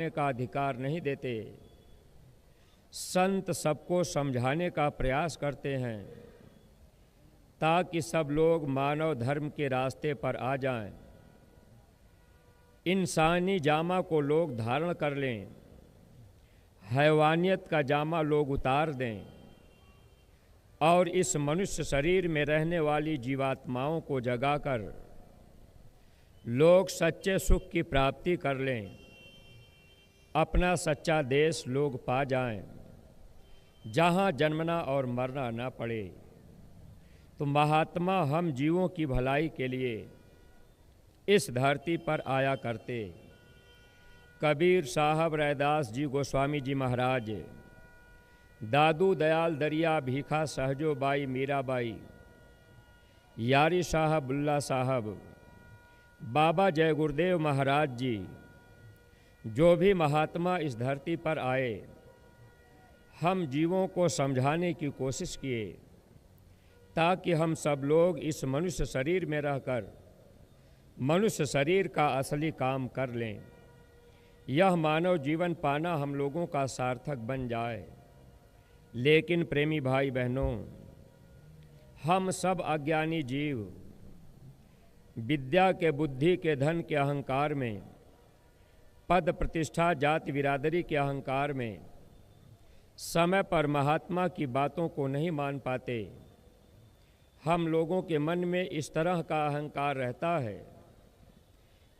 बांटने का अधिकार नहीं देते। संत सबको समझाने का प्रयास करते हैं ताकि सब लोग मानव धर्म के रास्ते पर आ जाएं। इंसानी जामा को लोग धारण कर लें, हैवानियत का जामा लोग उतार दें और इस मनुष्य शरीर में रहने वाली जीवात्माओं को जगाकर लोग सच्चे सुख की प्राप्ति कर लें, अपना सच्चा देश लोग पा जाएं, जहां जन्मना और मरना ना पड़े। तो महात्मा हम जीवों की भलाई के लिए इस धरती पर आया करते। कबीर साहब, रैदास जी, गोस्वामी जी महाराज, दादू दयाल दरिया, भीखा सहजोबाई, मीराबाई, यारी साहब, बुल्ला साहब, बाबा जय गुरुदेव महाराज जी, जो भी महात्मा इस धरती पर आए, हम जीवों को समझाने की कोशिश किए ताकि हम सब लोग इस मनुष्य शरीर में रहकर मनुष्य शरीर का असली काम कर लें। यह मानव जीवन पाना हम लोगों का सार्थक बन जाए। लेकिन प्रेमी भाई बहनों, हम सब अज्ञानी जीव विद्या के, बुद्धि के, धन के अहंकार में, पद प्रतिष्ठा, जाति बिरादरी के अहंकार में समय पर महात्मा की बातों को नहीं मान पाते। हम लोगों के मन में इस तरह का अहंकार रहता है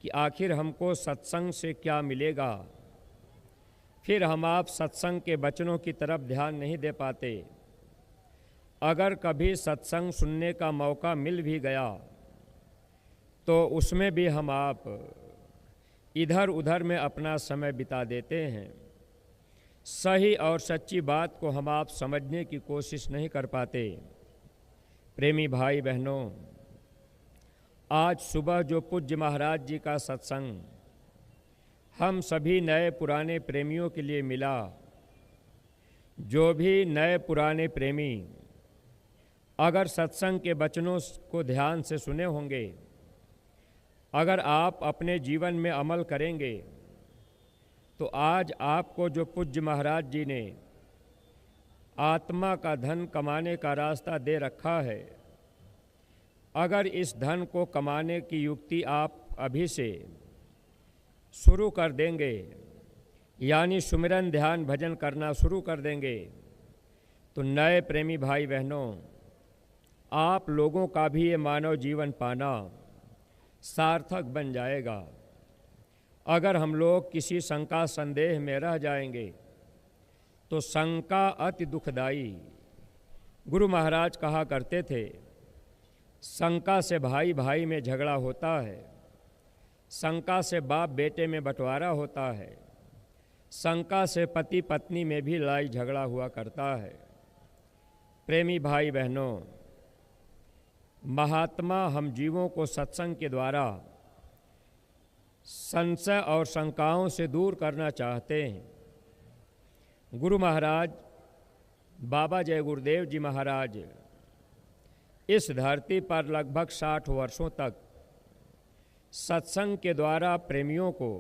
कि आखिर हमको सत्संग से क्या मिलेगा। फिर हम आप सत्संग के वचनों की तरफ ध्यान नहीं दे पाते। अगर कभी सत्संग सुनने का मौका मिल भी गया तो उसमें भी हम आप इधर उधर में अपना समय बिता देते हैं। सही और सच्ची बात को हम आप समझने की कोशिश नहीं कर पाते। प्रेमी भाई बहनों, आज सुबह जो पूज्य महाराज जी का सत्संग हम सभी नए पुराने प्रेमियों के लिए मिला, जो भी नए पुराने प्रेमी अगर सत्संग के वचनों को ध्यान से सुने होंगे, अगर आप अपने जीवन में अमल करेंगे, तो आज आपको जो पूज्य महाराज जी ने आत्मा का धन कमाने का रास्ता दे रखा है, अगर इस धन को कमाने की युक्ति आप अभी से शुरू कर देंगे, यानी सुमिरन ध्यान भजन करना शुरू कर देंगे, तो नए प्रेमी भाई बहनों, आप लोगों का भी ये मानव जीवन पाना सार्थक बन जाएगा। अगर हम लोग किसी शंका संदेह में रह जाएंगे तो शंका अति दुखदाई। गुरु महाराज कहा करते थे, शंका से भाई भाई में झगड़ा होता है, शंका से बाप बेटे में बंटवारा होता है, शंका से पति पत्नी में भी लड़ाई झगड़ा हुआ करता है। प्रेमी भाई बहनों, महात्मा हम जीवों को सत्संग के द्वारा संशय और शंकाओं से दूर करना चाहते हैं। गुरु महाराज बाबा जय गुरुदेव जी महाराज इस धरती पर लगभग 60 वर्षों तक सत्संग के द्वारा प्रेमियों को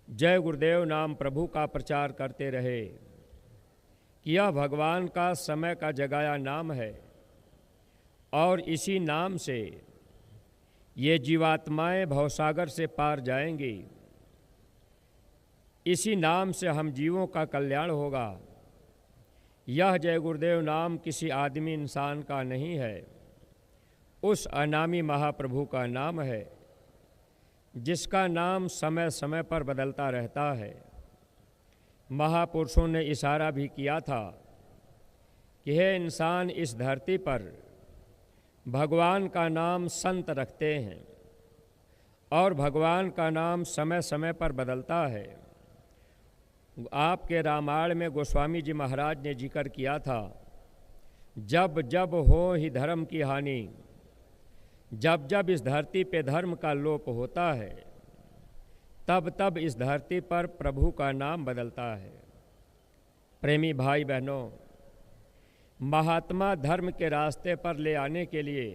जय गुरुदेव नाम प्रभु का प्रचार करते रहे कि यह भगवान का समय का जगाया नाम है और इसी नाम से ये जीवात्माएं भवसागर से पार जाएंगी। इसी नाम से हम जीवों का कल्याण होगा। यह जय गुरुदेव नाम किसी आदमी इंसान का नहीं है, उस अनामी महाप्रभु का नाम है, जिसका नाम समय समय पर बदलता रहता है। महापुरुषों ने इशारा भी किया था कि हे इंसान, इस धरती पर भगवान का नाम संत रखते हैं और भगवान का नाम समय समय पर बदलता है। आपके रामायण में गोस्वामी जी महाराज ने जिक्र किया था, जब जब हो ही धर्म की हानि, जब जब इस धरती पे धर्म का लोप होता है, तब तब इस धरती पर प्रभु का नाम बदलता है। प्रेमी भाई बहनों, महात्मा धर्म के रास्ते पर ले आने के लिए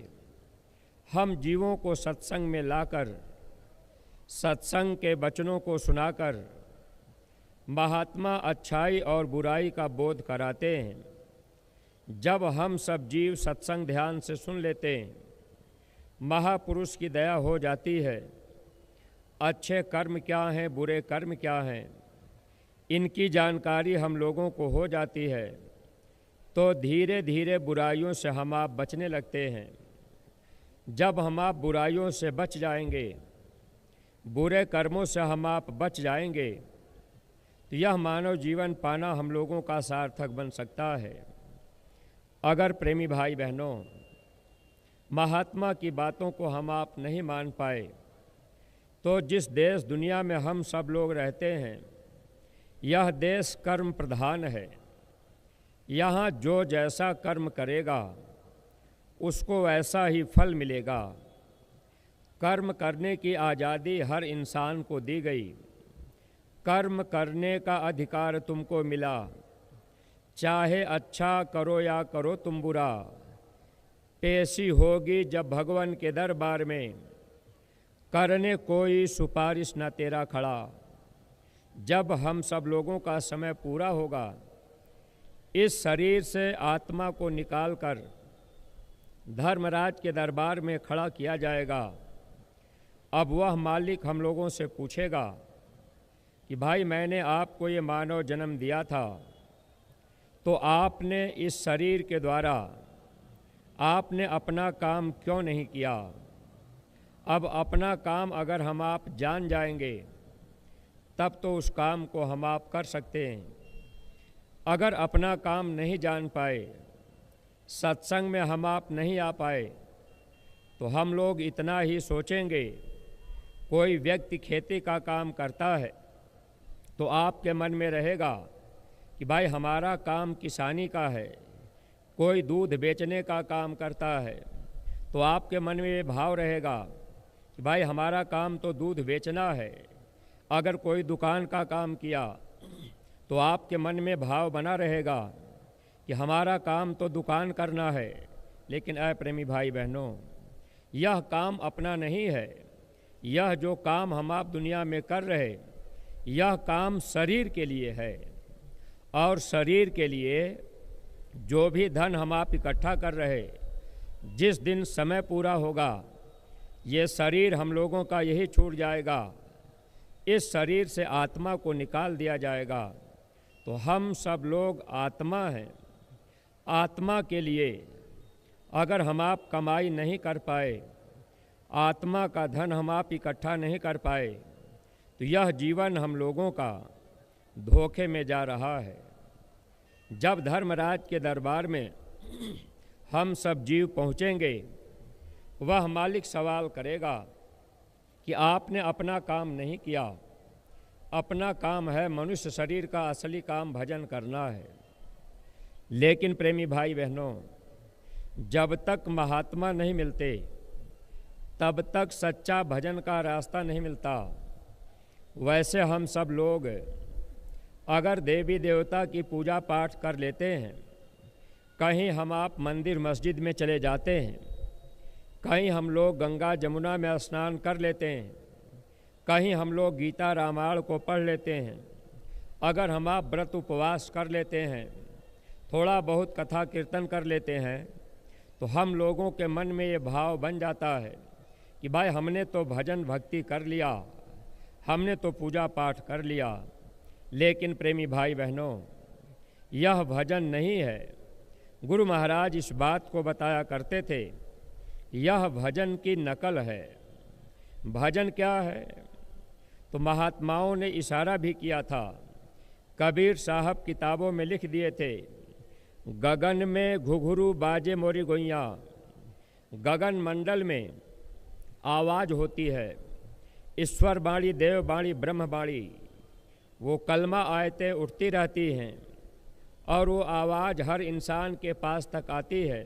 हम जीवों को सत्संग में लाकर, सत्संग के वचनों को सुनाकर महात्मा अच्छाई और बुराई का बोध कराते हैं। जब हम सब जीव सत्संग ध्यान से सुन लेते हैं, महापुरुष की दया हो जाती है। अच्छे कर्म क्या हैं, बुरे कर्म क्या हैं, इनकी जानकारी हम लोगों को हो जाती है, तो धीरे धीरे बुराइयों से हम आप बचने लगते हैं। जब हम आप बुराइयों से बच जाएंगे, बुरे कर्मों से हम आप बच जाएंगे, तो यह मानव जीवन पाना हम लोगों का सार्थक बन सकता है। अगर प्रेमी भाई बहनों महात्मा की बातों को हम आप नहीं मान पाए, तो जिस देश दुनिया में हम सब लोग रहते हैं, यह देश कर्म प्रधान है। यहाँ जो जैसा कर्म करेगा उसको वैसा ही फल मिलेगा। कर्म करने की आज़ादी हर इंसान को दी गई। कर्म करने का अधिकार तुमको मिला, चाहे अच्छा करो या करो तुम बुरा। पेशी होगी जब भगवान के दरबार में, करने कोई सुपारिश न तेरा खड़ा। जब हम सब लोगों का समय पूरा होगा, इस शरीर से आत्मा को निकालकर धर्मराज के दरबार में खड़ा किया जाएगा। अब वह मालिक हम लोगों से पूछेगा कि भाई मैंने आपको ये मानव जन्म दिया था, तो आपने इस शरीर के द्वारा आपने अपना काम क्यों नहीं किया। अब अपना काम अगर हम आप जान जाएंगे, तब तो उस काम को हम आप कर सकते हैं। अगर अपना काम नहीं जान पाए, सत्संग में हम आप नहीं आ पाए, तो हम लोग इतना ही सोचेंगे। कोई व्यक्ति खेती का काम करता है, तो आपके मन में रहेगा कि भाई हमारा काम किसानी का है। कोई दूध बेचने का काम करता है, तो आपके मन में ये भाव रहेगा कि भाई हमारा काम तो दूध बेचना है। अगर कोई दुकान का काम किया, तो आपके मन में भाव बना रहेगा कि हमारा काम तो दुकान करना है। लेकिन ऐ प्रेमी भाई बहनों, यह काम अपना नहीं है। यह जो काम हम आप दुनिया में कर रहे, यह काम शरीर के लिए है। और शरीर के लिए जो भी धन हम आप इकट्ठा कर रहे, जिस दिन समय पूरा होगा, ये शरीर हम लोगों का यही छूट जाएगा। इस शरीर से आत्मा को निकाल दिया जाएगा। तो हम सब लोग आत्मा हैं। आत्मा के लिए अगर हम आप कमाई नहीं कर पाए, आत्मा का धन हम आप इकट्ठा नहीं कर पाए, तो यह जीवन हम लोगों का धोखे में जा रहा है। जब धर्मराज के दरबार में हम सब जीव पहुँचेंगे, वह मालिक सवाल करेगा कि आपने अपना काम नहीं किया। अपना काम है मनुष्य शरीर का असली काम भजन करना है। लेकिन प्रेमी भाई बहनों, जब तक महात्मा नहीं मिलते, तब तक सच्चा भजन का रास्ता नहीं मिलता। वैसे हम सब लोग अगर देवी देवता की पूजा पाठ कर लेते हैं, कहीं हम आप मंदिर मस्जिद में चले जाते हैं, कहीं हम लोग गंगा जमुना में स्नान कर लेते हैं, कहीं हम लोग गीता रामायण को पढ़ लेते हैं, अगर हम आप व्रत उपवास कर लेते हैं, थोड़ा बहुत कथा कीर्तन कर लेते हैं, तो हम लोगों के मन में ये भाव बन जाता है कि भाई हमने तो भजन भक्ति कर लिया, हमने तो पूजा पाठ कर लिया। लेकिन प्रेमी भाई बहनों, यह भजन नहीं है। गुरु महाराज इस बात को बताया करते थे, यह भजन की नकल है। भजन क्या है? तो महात्माओं ने इशारा भी किया था। कबीर साहब किताबों में लिख दिए थे, गगन में घुघरू बाजे मोरी गोइयाँ। गगन मंडल में आवाज़ होती है, ईश्वर बाणी, देव बाणी, ब्रह्म बाणी। वो कलमा आयतें उठती रहती हैं और वो आवाज़ हर इंसान के पास तक आती है।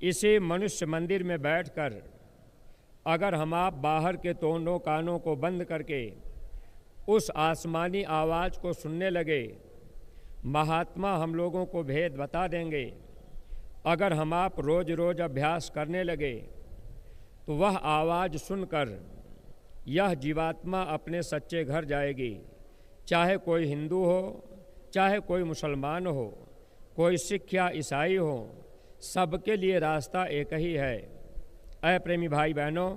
इसी मनुष्य मंदिर में बैठकर अगर हम आप बाहर के तोड़ों कानों को बंद करके उस आसमानी आवाज़ को सुनने लगे, महात्मा हम लोगों को भेद बता देंगे। अगर हम आप रोज़ रोज़ अभ्यास करने लगे, तो वह आवाज़ सुनकर यह जीवात्मा अपने सच्चे घर जाएगी। चाहे कोई हिंदू हो, चाहे कोई मुसलमान हो, कोई सिख या ईसाई हो, सबके लिए रास्ता एक ही है। ऐ प्रेमी भाई बहनों,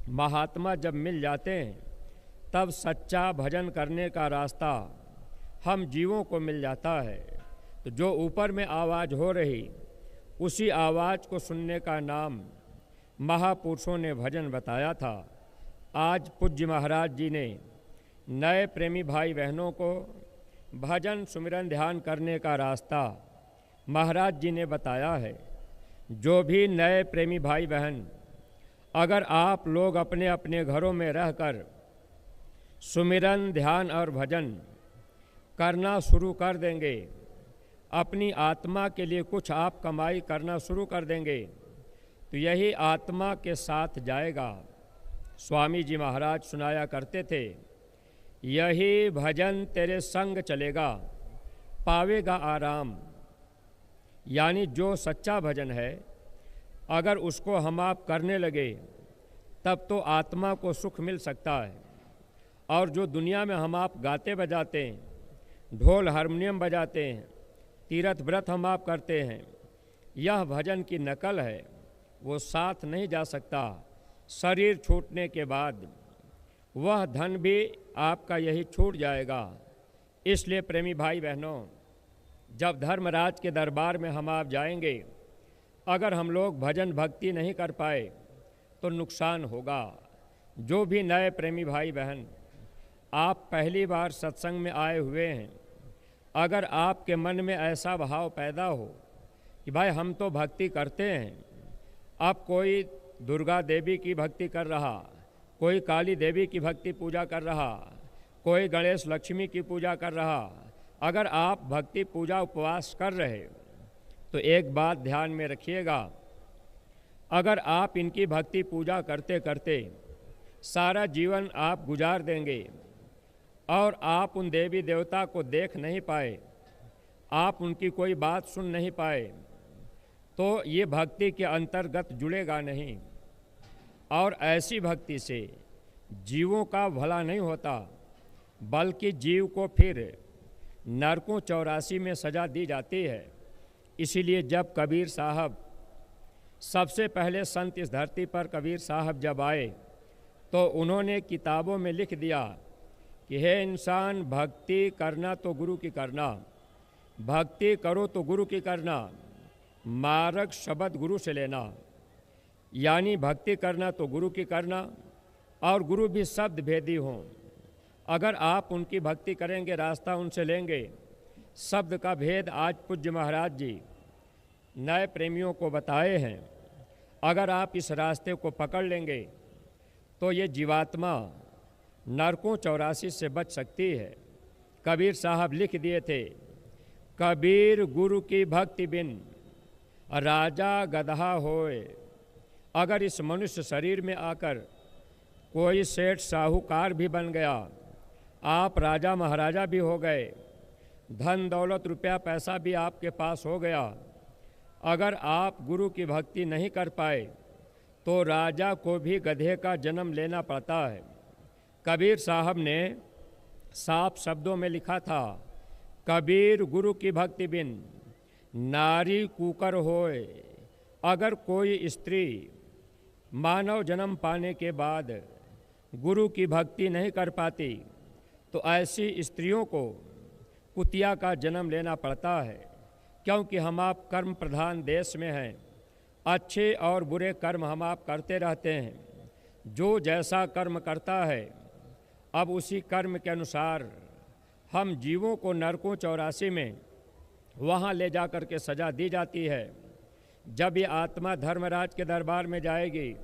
महात्मा जब मिल जाते हैं तब सच्चा भजन करने का रास्ता हम जीवों को मिल जाता है। तो जो ऊपर में आवाज़ हो रही, उसी आवाज़ को सुनने का नाम महापुरुषों ने भजन बताया था। आज पूज्य महाराज जी ने नए प्रेमी भाई बहनों को भजन सुमिरन ध्यान करने का रास्ता महाराज जी ने बताया है। जो भी नए प्रेमी भाई बहन, अगर आप लोग अपने अपने घरों में रहकर सुमिरन ध्यान और भजन करना शुरू कर देंगे, अपनी आत्मा के लिए कुछ आप कमाई करना शुरू कर देंगे, तो यही आत्मा के साथ जाएगा। स्वामी जी महाराज सुनाया करते थे, यही भजन तेरे संग चलेगा, पावेगा आराम। यानी जो सच्चा भजन है, अगर उसको हम आप करने लगे तब तो आत्मा को सुख मिल सकता है। और जो दुनिया में हम आप गाते बजाते हैं, ढोल हारमोनियम बजाते हैं, तीर्थ व्रत हम आप करते हैं, यह भजन की नकल है, वो साथ नहीं जा सकता। शरीर छूटने के बाद वह धन भी आपका यही छूट जाएगा। इसलिए प्रेमी भाई बहनों, जब धर्मराज के दरबार में हम आप जाएंगे, अगर हम लोग भजन भक्ति नहीं कर पाए तो नुकसान होगा। जो भी नए प्रेमी भाई बहन आप पहली बार सत्संग में आए हुए हैं, अगर आपके मन में ऐसा भाव पैदा हो कि भाई हम तो भक्ति करते हैं, अब कोई दुर्गा देवी की भक्ति कर रहा, कोई काली देवी की भक्ति पूजा कर रहा, कोई गणेश लक्ष्मी की पूजा कर रहा, अगर आप भक्ति पूजा उपवास कर रहे तो एक बात ध्यान में रखिएगा, अगर आप इनकी भक्ति पूजा करते करते सारा जीवन आप गुजार देंगे और आप उन देवी देवता को देख नहीं पाए, आप उनकी कोई बात सुन नहीं पाए, तो ये भक्ति के अंतर्गत जुड़ेगा नहीं। और ऐसी भक्ति से जीवों का भला नहीं होता, बल्कि जीव को फिर नरकों 84 में सजा दी जाती है। इसीलिए जब कबीर साहब, सबसे पहले संत इस धरती पर कबीर साहब जब आए, तो उन्होंने किताबों में लिख दिया कि हे इंसान, भक्ति करना तो गुरु की करना, भक्ति करो तो गुरु की करना, मार्ग शब्द गुरु से लेना। यानी भक्ति करना तो गुरु की करना, और गुरु भी शब्द भेदी हों। अगर आप उनकी भक्ति करेंगे, रास्ता उनसे लेंगे, शब्द का भेद आज पूज्य महाराज जी नए प्रेमियों को बताए हैं। अगर आप इस रास्ते को पकड़ लेंगे तो ये जीवात्मा नरकों 84 से बच सकती है। कबीर साहब लिख दिए थे, कबीर गुरु की भक्ति बिन राजा गधा होए। अगर इस मनुष्य शरीर में आकर कोई सेठ साहूकार भी बन गया, आप राजा महाराजा भी हो गए, धन दौलत रुपया पैसा भी आपके पास हो गया, अगर आप गुरु की भक्ति नहीं कर पाए तो राजा को भी गधे का जन्म लेना पड़ता है। कबीर साहब ने साफ शब्दों में लिखा था, कबीर गुरु की भक्ति बिन नारी कुकर होए। अगर कोई स्त्री मानव जन्म पाने के बाद गुरु की भक्ति नहीं कर पाती तो ऐसी स्त्रियों को कुतिया का जन्म लेना पड़ता है। क्योंकि हम आप कर्म प्रधान देश में हैं, अच्छे और बुरे कर्म हम आप करते रहते हैं। जो जैसा कर्म करता है, अब उसी कर्म के अनुसार हम जीवों को नरकों 84 में वहाँ ले जा कर के सज़ा दी जाती है। जब ये आत्मा धर्मराज के दरबार में जाएगी,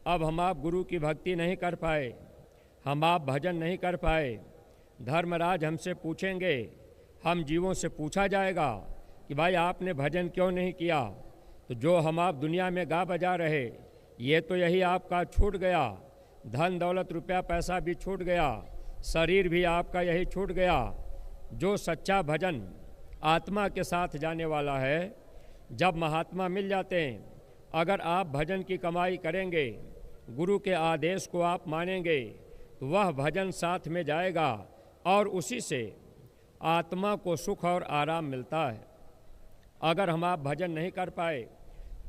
अब हम आप गुरु की भक्ति नहीं कर पाए, हम आप भजन नहीं कर पाए, धर्मराज हमसे पूछेंगे, हम जीवों से पूछा जाएगा कि भाई आपने भजन क्यों नहीं किया। तो जो हम आप दुनिया में गा बजा रहे, ये तो यही आपका छूट गया, धन दौलत रुपया पैसा भी छूट गया, शरीर भी आपका यही छूट गया। जो सच्चा भजन आत्मा के साथ जाने वाला है, जब महात्मा मिल जाते हैं, अगर आप भजन की कमाई करेंगे, गुरु के आदेश को आप मानेंगे, तो वह भजन साथ में जाएगा। और उसी से आत्मा को सुख और आराम मिलता है। अगर हम आप भजन नहीं कर पाए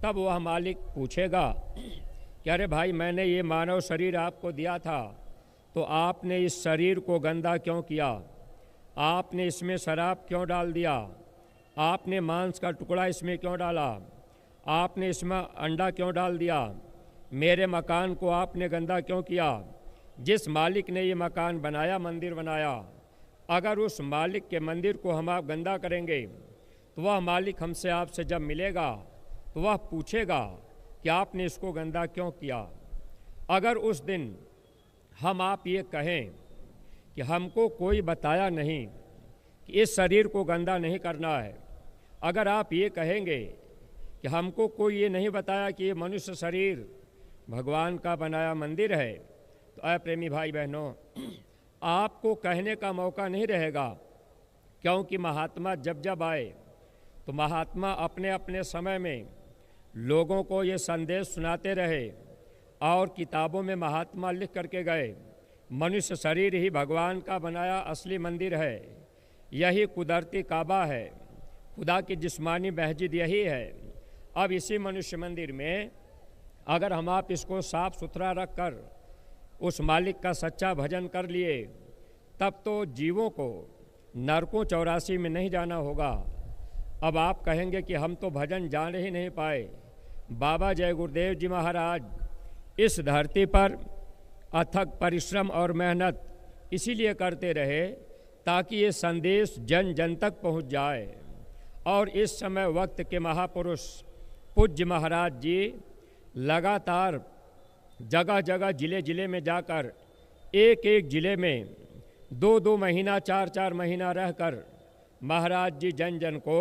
तब वह मालिक पूछेगा कि अरे भाई, मैंने ये मानव शरीर आपको दिया था, तो आपने इस शरीर को गंदा क्यों किया? आपने इसमें शराब क्यों डाल दिया? आपने मांस का टुकड़ा इसमें क्यों डाला? आपने इसमें अंडा क्यों डाल दिया? मेरे मकान को आपने गंदा क्यों किया? जिस मालिक ने ये मकान बनाया, मंदिर बनाया, अगर उस मालिक के मंदिर को हम आप गंदा करेंगे तो वह मालिक हमसे आपसे जब मिलेगा तो वह पूछेगा कि आपने इसको गंदा क्यों किया। अगर उस दिन हम आप ये कहें कि हमको कोई बताया नहीं कि इस शरीर को गंदा नहीं करना है, अगर आप ये कहेंगे कि हमको कोई ये नहीं बताया कि ये मनुष्य शरीर भगवान का बनाया मंदिर है, तो ऐ प्रेमी भाई बहनों, आपको कहने का मौका नहीं रहेगा। क्योंकि महात्मा जब जब आए तो महात्मा अपने अपने समय में लोगों को ये संदेश सुनाते रहे और किताबों में महात्मा लिख करके गए, मनुष्य शरीर ही भगवान का बनाया असली मंदिर है, यही कुदरती काबा है, खुदा की जिस्मानी मस्जिद यही है। अब इसी मनुष्य मंदिर में अगर हम आप इसको साफ सुथरा रख कर उस मालिक का सच्चा भजन कर लिए, तब तो जीवों को नरकों 84 में नहीं जाना होगा। अब आप कहेंगे कि हम तो भजन जान ही नहीं पाए। बाबा जय गुरुदेव जी महाराज इस धरती पर अथक परिश्रम और मेहनत इसीलिए करते रहे ताकि ये संदेश जन जन तक पहुंच जाए। और इस समय वक्त के महापुरुष पूज्य महाराज जी लगातार जगह जगह जिले जिले में जाकर एक एक जिले में 2-2 महीना 4-4 महीना रहकर महाराज जी जन जन को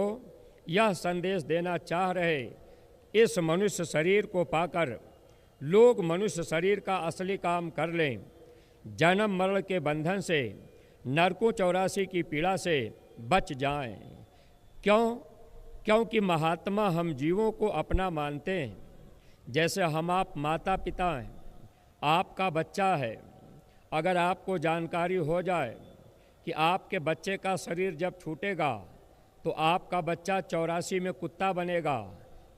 यह संदेश देना चाह रहे, इस मनुष्य शरीर को पाकर लोग मनुष्य शरीर का असली काम कर लें, जन्म मरण के बंधन से, नरकों 84 की पीड़ा से बच जाएं। क्यों? क्योंकि महात्मा हम जीवों को अपना मानते हैं। जैसे हम आप माता पिता हैं, आपका बच्चा है, अगर आपको जानकारी हो जाए कि आपके बच्चे का शरीर जब छूटेगा तो आपका बच्चा 84 में कुत्ता बनेगा,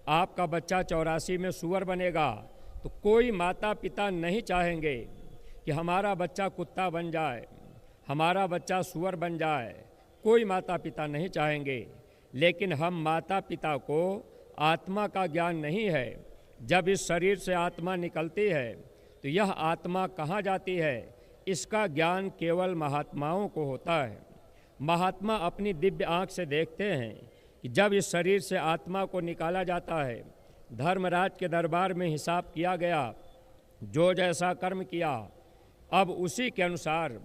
आपका बच्चा 84 में सूअर बनेगा, तो कोई माता पिता नहीं चाहेंगे कि हमारा बच्चा कुत्ता बन जाए, हमारा बच्चा सूअर बन जाए, कोई माता पिता नहीं चाहेंगे। लेकिन हम माता पिता को आत्मा का ज्ञान नहीं है। जब इस शरीर से आत्मा निकलती है तो यह आत्मा कहाँ जाती है, इसका ज्ञान केवल महात्माओं को होता है। महात्मा अपनी दिव्य आँख से देखते हैं कि जब इस शरीर से आत्मा को निकाला जाता है, धर्मराज के दरबार में हिसाब किया गया, जो जैसा कर्म किया अब उसी के अनुसार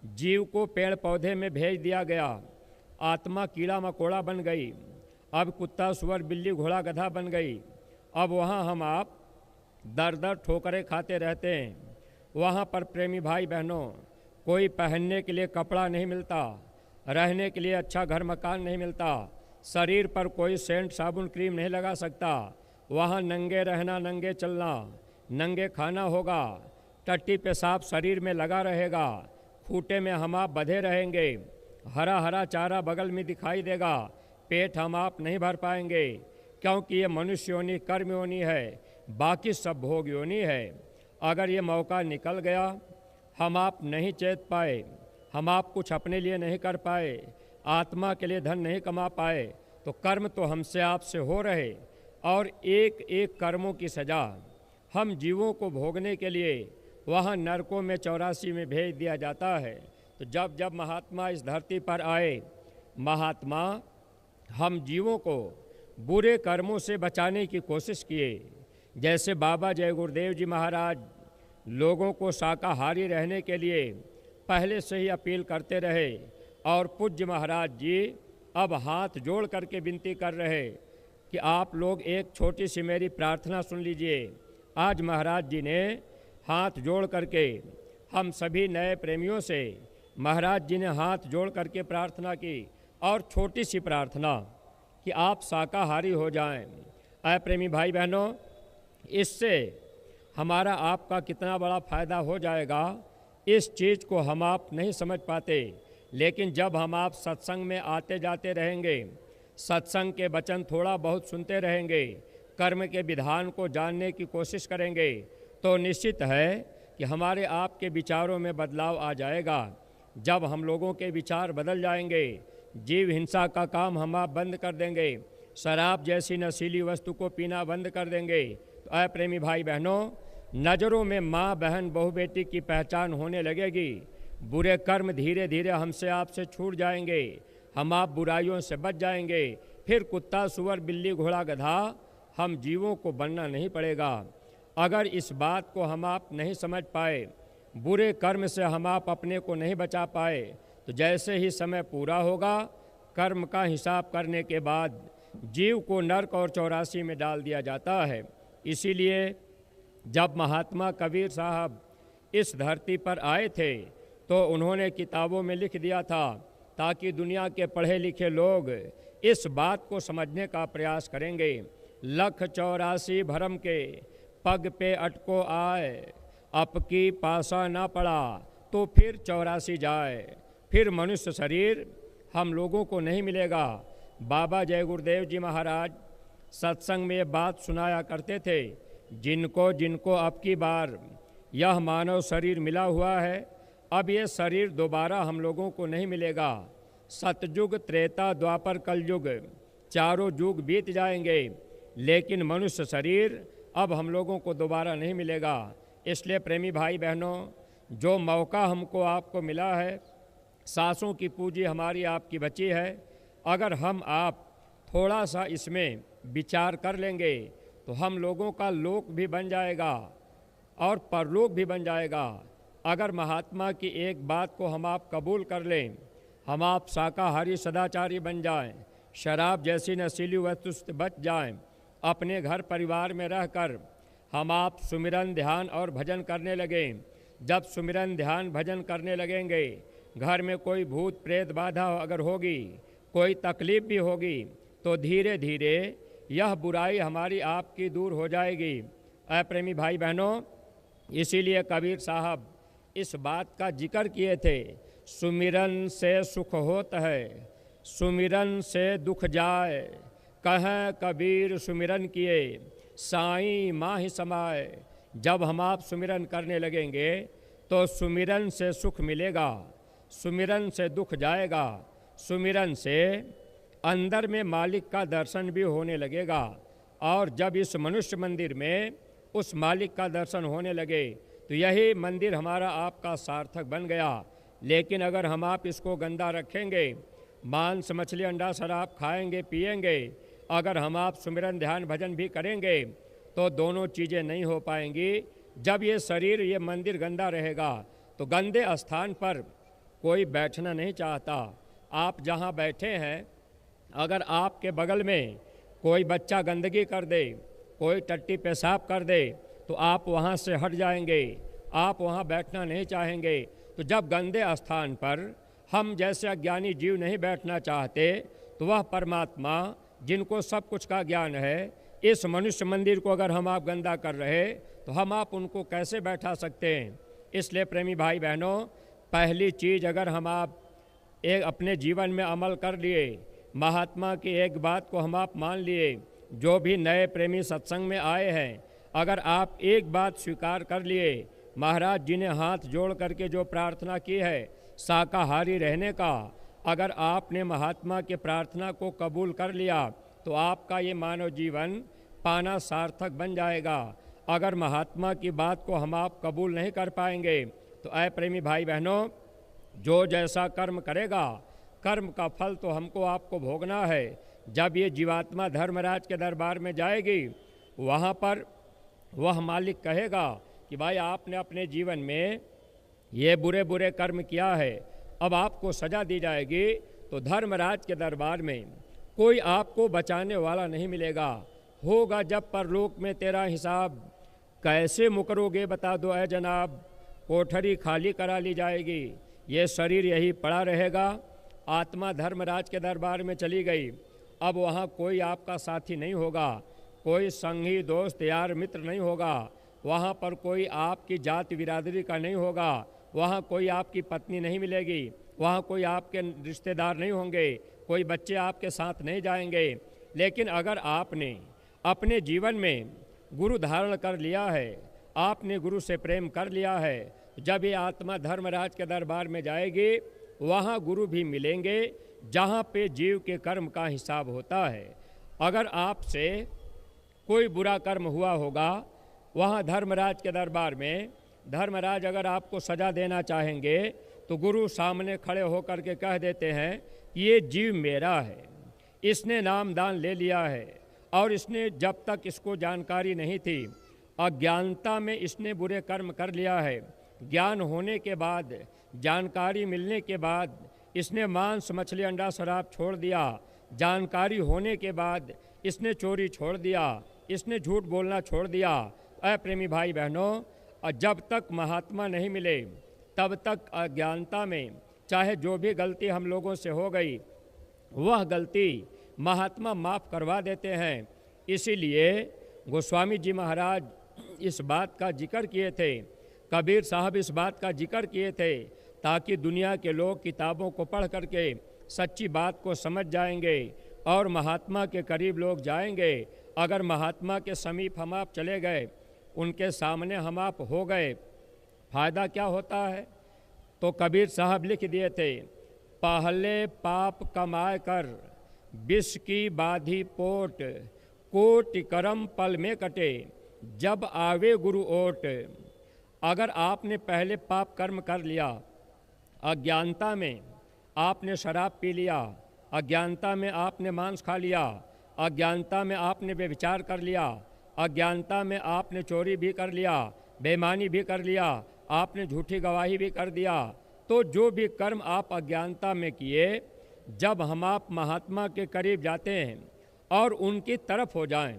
जीव को पेड़ पौधे में भेज दिया गया। आत्मा कीड़ा मकोड़ा बन गई, अब कुत्ता सुअर बिल्ली घोड़ा गधा बन गई। अब वहाँ हम आप दर दर ठोकरें खाते रहते हैं। वहाँ पर प्रेमी भाई बहनों, कोई पहनने के लिए कपड़ा नहीं मिलता, रहने के लिए अच्छा घर मकान नहीं मिलता, शरीर पर कोई सेंट साबुन क्रीम नहीं लगा सकता। वहाँ नंगे रहना, नंगे चलना, नंगे खाना होगा, टट्टी पेशाब शरीर में लगा रहेगा, खूटे में हम आप बंधे रहेंगे, हरा हरा चारा बगल में दिखाई देगा, पेट हम आप नहीं भर पाएंगे, क्योंकि ये मनुष्य योनि कर्म योनि है, बाकी सब भोग योनि है। अगर ये मौका निकल गया, हम आप नहीं चेत पाए, हम आप कुछ अपने लिए नहीं कर पाए, आत्मा के लिए धन नहीं कमा पाए, तो कर्म तो हमसे आपसे हो रहे और एक एक कर्मों की सज़ा हम जीवों को भोगने के लिए वहाँ नरकों में 84 में भेज दिया जाता है। तो जब जब महात्मा इस धरती पर आए, महात्मा हम जीवों को बुरे कर्मों से बचाने की कोशिश किए। जैसे बाबा जय गुरुदेव जी महाराज लोगों को शाकाहारी रहने के लिए पहले से ही अपील करते रहे, और पूज्य महाराज जी अब हाथ जोड़ करके विनती कर रहे कि आप लोग एक छोटी सी मेरी प्रार्थना सुन लीजिए। आज महाराज जी ने हाथ जोड़ करके हम सभी नए प्रेमियों से महाराज जी ने हाथ जोड़ करके प्रार्थना की, और छोटी सी प्रार्थना कि आप शाकाहारी हो जाएं। ऐ प्रेमी भाई बहनों, इससे हमारा आपका कितना बड़ा फ़ायदा हो जाएगा, इस चीज़ को हम आप नहीं समझ पाते। लेकिन जब हम आप सत्संग में आते जाते रहेंगे, सत्संग के वचन थोड़ा बहुत सुनते रहेंगे, कर्म के विधान को जानने की कोशिश करेंगे, तो निश्चित है कि हमारे आपके विचारों में बदलाव आ जाएगा। जब हम लोगों के विचार बदल जाएंगे, जीव हिंसा का काम हम आप बंद कर देंगे, शराब जैसी नशीली वस्तु को पीना बंद कर देंगे, तो ऐ प्रेमी भाई बहनों, नज़रों में माँ बहन बहू बेटी की पहचान होने लगेगी। बुरे कर्म धीरे धीरे हमसे आपसे छूट जाएंगे, हम आप बुराइयों से बच जाएंगे। फिर कुत्ता सुअर बिल्ली घोड़ा गधा हम जीवों को बनना नहीं पड़ेगा। अगर इस बात को हम आप नहीं समझ पाए, बुरे कर्म से हम आप अपने को नहीं बचा पाए, तो जैसे ही समय पूरा होगा, कर्म का हिसाब करने के बाद जीव को नरक और 84 में डाल दिया जाता है। इसीलिए जब महात्मा कबीर साहब इस धरती पर आए थे तो उन्होंने किताबों में लिख दिया था, ताकि दुनिया के पढ़े लिखे लोग इस बात को समझने का प्रयास करेंगे। लख 84 भरम के पग पे अटको आए, अपकी पासा ना पड़ा तो फिर 84 जाए। फिर मनुष्य शरीर हम लोगों को नहीं मिलेगा। बाबा जय गुरुदेव जी महाराज सत्संग में ये बात सुनाया करते थे, जिनको जिनको अब की बार यह मानव शरीर मिला हुआ है, अब ये शरीर दोबारा हम लोगों को नहीं मिलेगा। सतयुग त्रेता द्वापर कलयुग चारों युग बीत जाएंगे, लेकिन मनुष्य शरीर अब हम लोगों को दोबारा नहीं मिलेगा। इसलिए प्रेमी भाई बहनों, जो मौका हमको आपको मिला है, सांसों की पूंजी हमारी आपकी बची है, अगर हम आप थोड़ा सा इसमें विचार कर लेंगे तो हम लोगों का लोक भी बन जाएगा और परलोक भी बन जाएगा। अगर महात्मा की एक बात को हम आप कबूल कर लें, हम आप शाकाहारी सदाचारी बन जाएं, शराब जैसी नशीली वस्तु से बच जाएं, अपने घर परिवार में रहकर हम आप सुमिरन ध्यान और भजन करने लगें। जब सुमिरन ध्यान भजन करने लगेंगे, घर में कोई भूत प्रेत बाधा अगर होगी, कोई तकलीफ भी होगी, तो धीरे धीरे यह बुराई हमारी आपकी दूर हो जाएगी। ऐ प्रेमी भाई बहनों, इसीलिए कबीर साहब इस बात का जिक्र किए थे, सुमिरन से सुख होत है, सुमिरन से दुख जाए, कहें कबीर सुमिरन किए, साईं माहि समाए। जब हम आप सुमिरन करने लगेंगे तो सुमिरन से सुख मिलेगा, सुमिरन से दुख जाएगा, सुमिरन से अंदर में मालिक का दर्शन भी होने लगेगा। और जब इस मनुष्य मंदिर में उस मालिक का दर्शन होने लगे, तो यही मंदिर हमारा आपका सार्थक बन गया। लेकिन अगर हम आप इसको गंदा रखेंगे, मांस मछली अंडा शराब खाएंगे पिएंगे, अगर हम आप सुमिरन ध्यान भजन भी करेंगे, तो दोनों चीज़ें नहीं हो पाएंगी। जब ये शरीर ये मंदिर गंदा रहेगा, तो गंदे स्थान पर कोई बैठना नहीं चाहता। आप जहाँ बैठे हैं, अगर आपके बगल में कोई बच्चा गंदगी कर दे, कोई टट्टी पेशाब कर दे, तो आप वहाँ से हट जाएंगे, आप वहाँ बैठना नहीं चाहेंगे। तो जब गंदे स्थान पर हम जैसे अज्ञानी जीव नहीं बैठना चाहते, तो वह परमात्मा जिनको सब कुछ का ज्ञान है, इस मनुष्य मंदिर को अगर हम आप गंदा कर रहे, तो हम आप उनको कैसे बैठा सकते हैं। इसलिए प्रेमी भाई बहनों, पहली चीज़ अगर हम आप एक अपने जीवन में अमल कर लिए, महात्मा की एक बात को हम आप मान लिए, जो भी नए प्रेमी सत्संग में आए हैं, अगर आप एक बात स्वीकार कर लिए, महाराज जी ने हाथ जोड़ करके जो प्रार्थना की है शाकाहारी रहने का, अगर आपने महात्मा के प्रार्थना को कबूल कर लिया, तो आपका ये मानव जीवन पाना सार्थक बन जाएगा। अगर महात्मा की बात को हम आप कबूल नहीं कर पाएंगे, तो ऐ प्रेमी भाई बहनों, जो जैसा कर्म करेगा, कर्म का फल तो हमको आपको भोगना है। जब ये जीवात्मा धर्मराज के दरबार में जाएगी, वहाँ पर वह मालिक कहेगा कि भाई आपने अपने जीवन में ये बुरे बुरे कर्म किया है, अब आपको सज़ा दी जाएगी। तो धर्मराज के दरबार में कोई आपको बचाने वाला नहीं मिलेगा। होगा जब परलोक में तेरा हिसाब, कैसे मुकरोगे बता दो ऐ जनाब, कोठरी खाली करा ली जाएगी, ये शरीर यही पड़ा रहेगा। आत्मा धर्मराज के दरबार में चली गई, अब वहाँ कोई आपका साथी नहीं होगा, कोई संगी दोस्त यार मित्र नहीं होगा, वहाँ पर कोई आपकी जाति बिरादरी का नहीं होगा, वहाँ कोई आपकी पत्नी नहीं मिलेगी, वहाँ कोई आपके रिश्तेदार नहीं होंगे, कोई बच्चे आपके साथ नहीं जाएंगे। लेकिन अगर आपने अपने जीवन में गुरु धारण कर लिया है, आपने गुरु से प्रेम कर लिया है, जब ये आत्मा धर्मराज के दरबार में जाएगी वहाँ गुरु भी मिलेंगे, जहाँ पे जीव के कर्म का हिसाब होता है। अगर आपसे कोई बुरा कर्म हुआ होगा, वहाँ धर्मराज के दरबार में धर्मराज अगर आपको सज़ा देना चाहेंगे तो गुरु सामने खड़े होकर के कह देते हैं कि ये जीव मेरा है, इसने नामदान ले लिया है और इसने जब तक इसको जानकारी नहीं थी, अज्ञानता में इसने बुरे कर्म कर लिया है। ज्ञान होने के बाद, जानकारी मिलने के बाद इसने मांस मछली अंडा शराब छोड़ दिया, जानकारी होने के बाद इसने चोरी छोड़ दिया, इसने झूठ बोलना छोड़ दिया। प्रेमी भाई बहनों, जब तक महात्मा नहीं मिले तब तक अज्ञानता में चाहे जो भी गलती हम लोगों से हो गई वह गलती महात्मा माफ़ करवा देते हैं। इसीलिए गोस्वामी जी महाराज इस बात का जिक्र किए थे, कबीर साहब इस बात का जिक्र किए थे, ताकि दुनिया के लोग किताबों को पढ़ करके सच्ची बात को समझ जाएंगे और महात्मा के करीब लोग जाएंगे। अगर महात्मा के समीप हम आप चले गए, उनके सामने हम आप हो गए, फ़ायदा क्या होता है? तो कबीर साहब लिख दिए थे, पहले पाप कमाए कर विष की बाधी पोट, कोटि करम पल में कटे जब आवे गुरु ओट। अगर आपने पहले पाप कर्म कर लिया, अज्ञानता में आपने शराब पी लिया, अज्ञानता में आपने मांस खा लिया, अज्ञानता में आपने व्यभिचार कर लिया, अज्ञानता में आपने चोरी भी कर लिया, बेईमानी भी कर लिया, आपने झूठी गवाही भी कर दिया, तो जो भी कर्म आप अज्ञानता में किए, जब हम आप महात्मा के करीब जाते हैं और उनकी तरफ हो जाएं,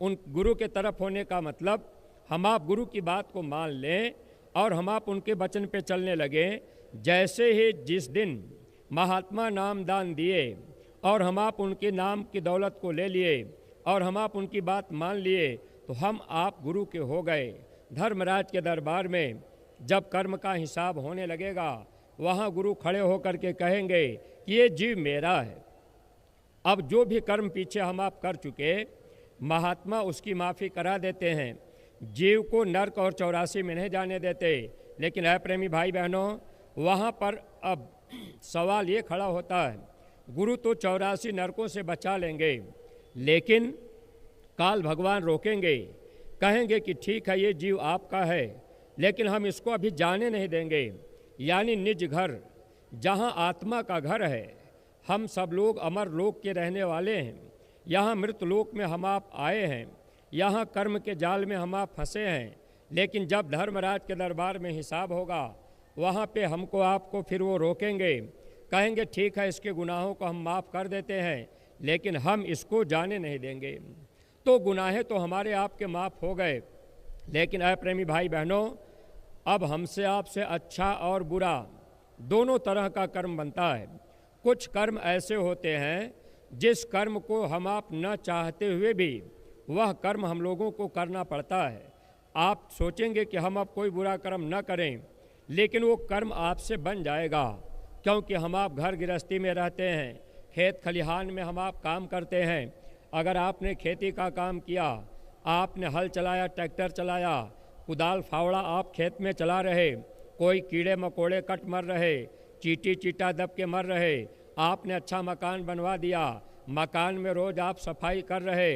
उन गुरु के तरफ होने का मतलब हम आप गुरु की बात को मान लें और हम आप उनके वचन पे चलने लगें। जैसे ही जिस दिन महात्मा नाम दान दिए और हम आप उनके नाम की दौलत को ले लिए और हम आप उनकी बात मान लिए, तो हम आप गुरु के हो गए। धर्मराज के दरबार में जब कर्म का हिसाब होने लगेगा, वहाँ गुरु खड़े होकर के कहेंगे कि ये जीव मेरा है। अब जो भी कर्म पीछे हम आप कर चुके, महात्मा उसकी माफ़ी करा देते हैं। जीव को नरक और 84 में नहीं जाने देते। लेकिन है प्रेमी भाई बहनों, वहाँ पर अब सवाल ये खड़ा होता है, गुरु तो 84 नरकों से बचा लेंगे, लेकिन काल भगवान रोकेंगे, कहेंगे कि ठीक है ये जीव आपका है, लेकिन हम इसको अभी जाने नहीं देंगे। यानी निज घर, जहाँ आत्मा का घर है, हम सब लोग अमर लोक के रहने वाले हैं, यहाँ मृत लोक में हम आप आए हैं, यहाँ कर्म के जाल में हम आप फंसे हैं। लेकिन जब धर्मराज के दरबार में हिसाब होगा, वहाँ पे हमको आपको फिर वो रोकेंगे, कहेंगे ठीक है इसके गुनाहों को हम माफ़ कर देते हैं, लेकिन हम इसको जाने नहीं देंगे। तो गुनाहें तो हमारे आपके माफ़ हो गए, लेकिन ऐ प्रेमी भाई बहनों, अब हमसे आपसे अच्छा और बुरा दोनों तरह का कर्म बनता है। कुछ कर्म ऐसे होते हैं जिस कर्म को हम आप न चाहते हुए भी वह कर्म हम लोगों को करना पड़ता है। आप सोचेंगे कि हम अब कोई बुरा कर्म न करें, लेकिन वो कर्म आपसे बन जाएगा, क्योंकि हम आप घर गृहस्थी में रहते हैं, खेत खलिहान में हम आप काम करते हैं। अगर आपने खेती का काम किया, आपने हल चलाया, ट्रैक्टर चलाया, कुदाल फावड़ा आप खेत में चला रहे, कोई कीड़े मकोड़े कट मर रहे, चींटी चीटा दब के मर रहे, आपने अच्छा मकान बनवा दिया, मकान में रोज़ आप सफाई कर रहे,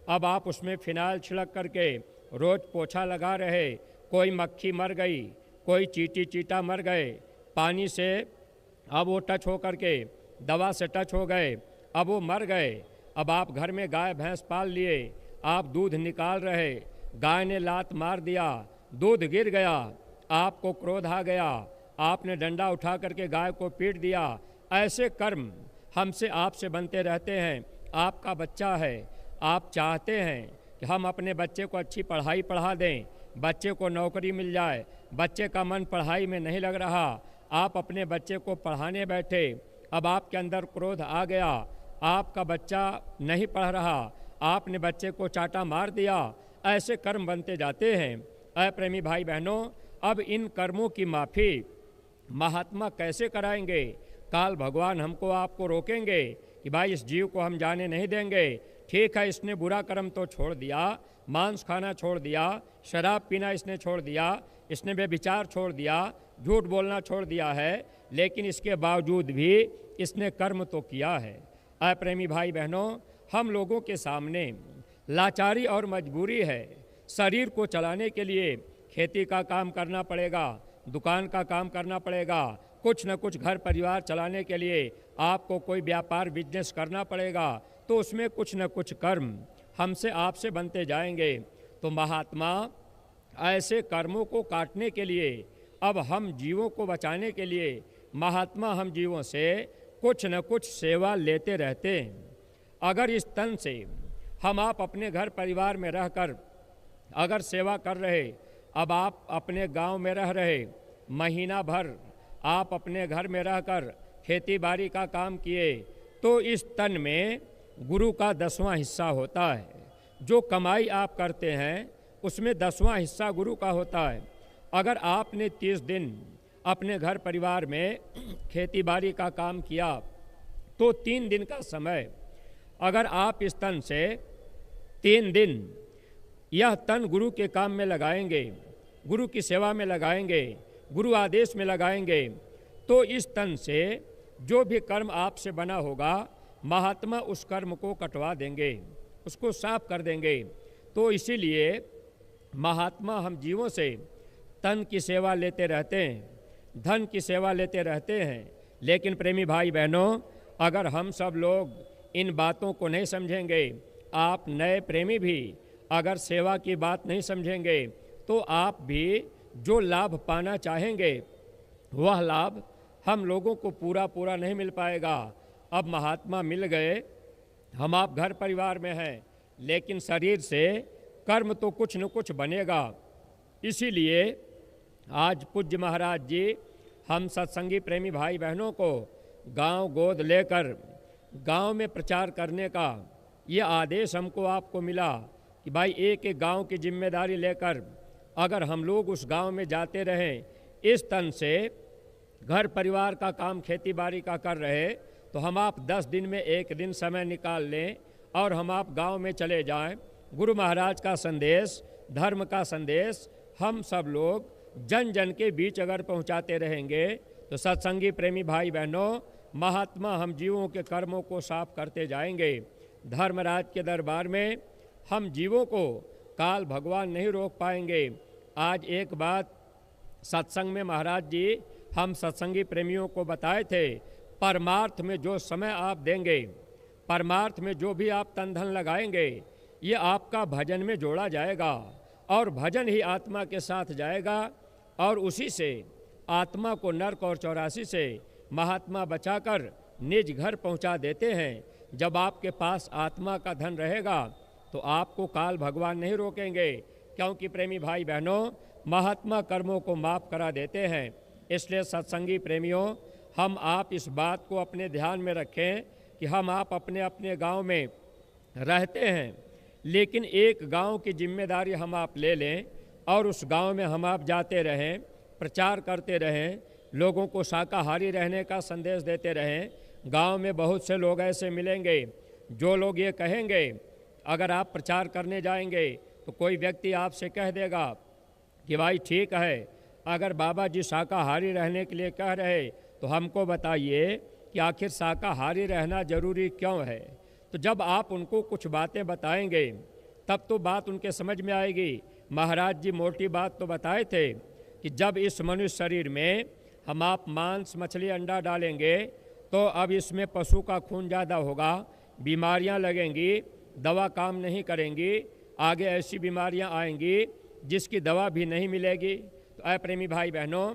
अब आप उसमें फिनाइल छिड़क करके रोज़ पोछा लगा रहे, कोई मक्खी मर गई, कोई चींटी चीटा मर गए, पानी से अब वो टच हो करके दवा से टच हो गए, अब वो मर गए। अब आप घर में गाय भैंस पाल लिए, आप दूध निकाल रहे, गाय ने लात मार दिया, दूध गिर गया, आपको क्रोध आ गया, आपने डंडा उठा करके गाय को पीट दिया। ऐसे कर्म हमसे आपसे बनते रहते हैं। आपका बच्चा है, आप चाहते हैं कि हम अपने बच्चे को अच्छी पढ़ाई पढ़ा दें, बच्चे को नौकरी मिल जाए, बच्चे का मन पढ़ाई में नहीं लग रहा, आप अपने बच्चे को पढ़ाने बैठे, अब आपके अंदर क्रोध आ गया, आपका बच्चा नहीं पढ़ रहा, आपने बच्चे को चाटा मार दिया। ऐसे कर्म बनते जाते हैं। प्रेमी भाई बहनों, अब इन कर्मों की माफ़ी महात्मा कैसे कराएंगे? काल भगवान हमको आपको रोकेंगे कि भाई इस जीव को हम जाने नहीं देंगे। ठीक है, इसने बुरा कर्म तो छोड़ दिया, मांस खाना छोड़ दिया, शराब पीना इसने छोड़ दिया, इसने व्यभिचार छोड़ दिया, झूठ बोलना छोड़ दिया है, लेकिन इसके बावजूद भी इसने कर्म तो किया है। अप्रेमी भाई बहनों, हम लोगों के सामने लाचारी और मजबूरी है। शरीर को चलाने के लिए खेती का काम करना पड़ेगा, दुकान का काम करना पड़ेगा, कुछ न कुछ घर परिवार चलाने के लिए आपको कोई व्यापार बिजनेस करना पड़ेगा, तो उसमें कुछ न कुछ कर्म हमसे आपसे बनते जाएंगे। तो महात्मा ऐसे कर्मों को काटने के लिए, अब हम जीवों को बचाने के लिए महात्मा हम जीवों से कुछ न कुछ सेवा लेते रहते हैं। अगर इस तन से हम आप अपने घर परिवार में रहकर अगर सेवा कर रहे, अब आप अपने गांव में रह रहे, महीना भर आप अपने घर में रहकर खेती बाड़ी का काम किए, तो इस तन में गुरु का 10वां हिस्सा होता है। जो कमाई आप करते हैं उसमें 10वां हिस्सा गुरु का होता है। अगर आपने 30 दिन अपने घर परिवार में खेती बाड़ी का काम किया, तो 3 दिन का समय अगर आप इस तन से 3 दिन यह तन गुरु के काम में लगाएंगे, गुरु की सेवा में लगाएंगे, गुरु आदेश में लगाएंगे, तो इस तन से जो भी कर्म आपसे बना होगा महात्मा उस कर्म को कटवा देंगे, उसको साफ कर देंगे। तो इसीलिए महात्मा हम जीवों से तन की सेवा लेते रहते हैं, धन की सेवा लेते रहते हैं। लेकिन प्रेमी भाई बहनों, अगर हम सब लोग इन बातों को नहीं समझेंगे, आप नए प्रेमी भी अगर सेवा की बात नहीं समझेंगे, तो आप भी जो लाभ पाना चाहेंगे वह लाभ हम लोगों को पूरा नहीं मिल पाएगा। अब महात्मा मिल गए, हम आप घर परिवार में हैं, लेकिन शरीर से कर्म तो कुछ न कुछ बनेगा। इसीलिए आज पूज्य महाराज जी हम सत्संगी प्रेमी भाई बहनों को गांव गोद लेकर गांव में प्रचार करने का ये आदेश हमको आपको मिला कि भाई एक एक गांव की जिम्मेदारी लेकर अगर हम लोग उस गांव में जाते रहें, इस तन से घर परिवार का काम खेती बाड़ी का कर रहे, तो हम आप 10 दिन में एक दिन समय निकाल लें और हम आप गांव में चले जाएं। गुरु महाराज का संदेश, धर्म का संदेश हम सब लोग जन जन के बीच अगर पहुंचाते रहेंगे, तो सत्संगी प्रेमी भाई बहनों, महात्मा हम जीवों के कर्मों को साफ करते जाएंगे। धर्मराज के दरबार में हम जीवों को काल भगवान नहीं रोक पाएंगे। आज एक बात सत्संग में महाराज जी हम सत्संगी प्रेमियों को बताए थे, परमार्थ में जो समय आप देंगे, परमार्थ में जो भी आप तन धन लगाएंगे, ये आपका भजन में जोड़ा जाएगा और भजन ही आत्मा के साथ जाएगा और उसी से आत्मा को नरक और 84 से महात्मा बचाकर निज घर पहुंचा देते हैं। जब आपके पास आत्मा का धन रहेगा तो आपको काल भगवान नहीं रोकेंगे, क्योंकि प्रेमी भाई बहनों महात्मा कर्मों को माफ़ करा देते हैं। इसलिए सत्संगी प्रेमियों, हम आप इस बात को अपने ध्यान में रखें कि हम आप अपने अपने गांव में रहते हैं, लेकिन एक गांव की जिम्मेदारी हम आप ले लें और उस गांव में हम आप जाते रहें, प्रचार करते रहें, लोगों को शाकाहारी रहने का संदेश देते रहें। गांव में बहुत से लोग ऐसे मिलेंगे जो लोग ये कहेंगे, अगर आप प्रचार करने जाएंगे तो कोई व्यक्ति आपसे कह देगा कि भाई ठीक है, अगर बाबा जी शाकाहारी रहने के लिए कह रहे तो हमको बताइए कि आखिर शाकाहारी रहना जरूरी क्यों है। तो जब आप उनको कुछ बातें बताएंगे तब तो बात उनके समझ में आएगी। महाराज जी मोटी बात तो बताए थे कि जब इस मनुष्य शरीर में हम आप मांस मछली अंडा डालेंगे तो अब इसमें पशु का खून ज़्यादा होगा, बीमारियां लगेंगी, दवा काम नहीं करेंगी, आगे ऐसी बीमारियां आएंगी जिसकी दवा भी नहीं मिलेगी। तो ऐ प्रेमी भाई बहनों,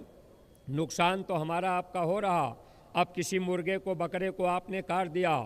नुकसान तो हमारा आपका हो रहा। अब किसी मुर्गे को बकरे को आपने काट दिया,